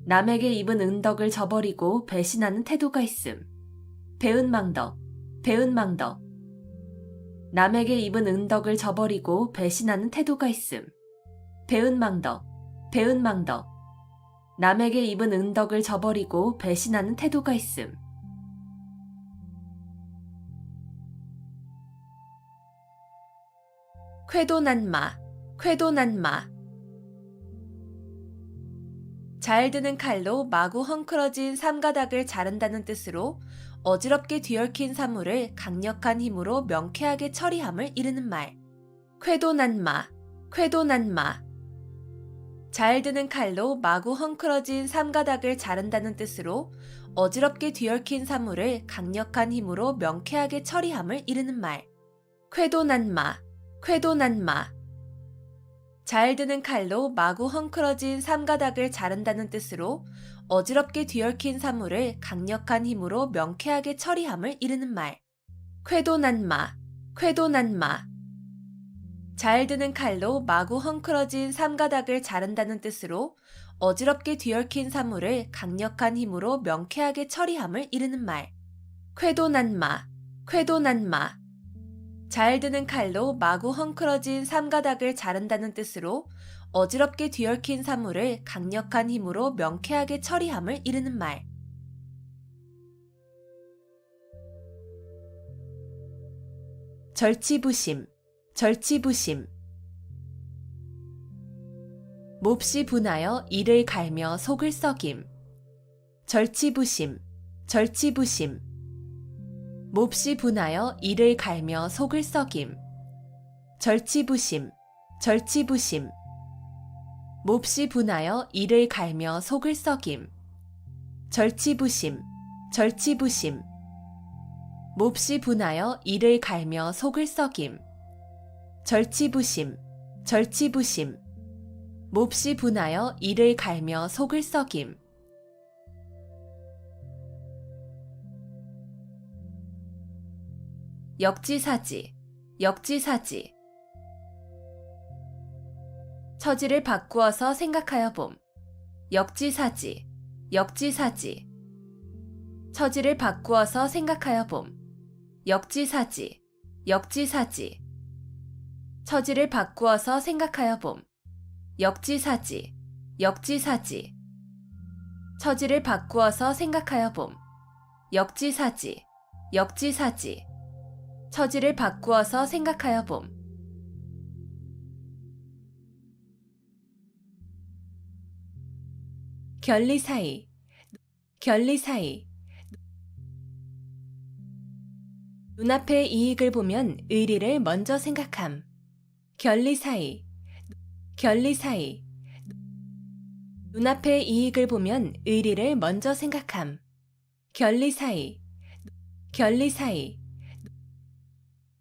남에게 입은 은덕을 저버리고 배신하는 태도가 있음. 배은망덕, 배은망덕. 남에게 입은 은덕을 저버리고 배신하는 태도가 있음. 배은망덕, 배은망덕. 남에게 입은 은덕을 저버리고 배신하는 태도가 있음. 쾌도난마, 쾌도난마. 잘 드는 칼로 마구 헝클어진 삼가닥을 자른다는 뜻으로 어지럽게 뒤얽힌 사물을 강력한 힘으로 명쾌하게 처리함을 이르는 말. 쾌도난마, 쾌도난마. 잘 드는 칼로 마구 헝클어진 삼가닥을 자른다는 뜻으로 어지럽게 뒤얽힌 사물을 강력한 힘으로 명쾌하게 처리함을 이르는 말. 쾌도난마, 쾌도난마. 잘 드는 칼로 마구 헝클어진 삼가닥을 자른다는 뜻으로 어지럽게 뒤얽힌 사물을 강력한 힘으로 명쾌하게 처리함을 이르는 말. 쾌도난마, 쾌도난마. 잘 드는 칼로 마구 헝클어진 삼가닥을 자른다는 뜻으로 어지럽게 뒤얽힌 사물을 강력한 힘으로 명쾌하게 처리함을 이르는 말. 쾌도난마, 쾌도난마. 잘 드는 칼로 마구 헝클어진 삼가닥을 자른다는 뜻으로 어지럽게 뒤얽힌 사물을 강력한 힘으로 명쾌하게 처리함을 이르는 말. 절치부심, 절치부심. 몹시 분하여 이를 갈며 속을 썩임. 절치부심, 절치부심. 몹시 분하여 이를 갈며 속을 썩임. 절치부심, 절치부심. 몹시 분하여 이를 갈며 속을 썩임. 절치부심, 절치부심. 몹시 분하여 이를 갈며 속을 썩임. 절치부심, 절치부심. 몹시 분하여 이를 갈며 속을 썩임. 역지사지, 역지사지. 처지를 바꾸어서 생각하여 봄. 역지사지, 역지사지. 처지를 바꾸어서 생각하여 봄. 역지사지, 역지사지. 처지를 바꾸어서 생각하여 봄. 역지사지, 역지사지. 처지를 바꾸어서 생각하여 봄. 역지사지, 역지사지. 처지를 바꾸어서 생각하여 봄. 결리사이, 결리사이. 눈앞의 이익을 보면 의리를 먼저 생각함. 결리사이, 결리사이. 눈앞의 이익을 보면 의리를 먼저 생각함. 결리사이, 결리사이.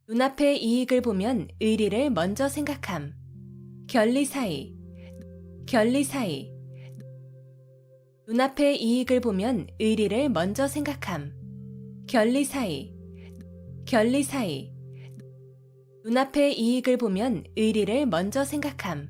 눈앞의 이익을 보면 의리를 먼저 생각함. 결리사이, 결리사이. 눈앞의 이익을 보면 의리를 먼저 생각함. 결리사이, 결리사이. 눈앞의 이익을 보면 의리를 먼저 생각함.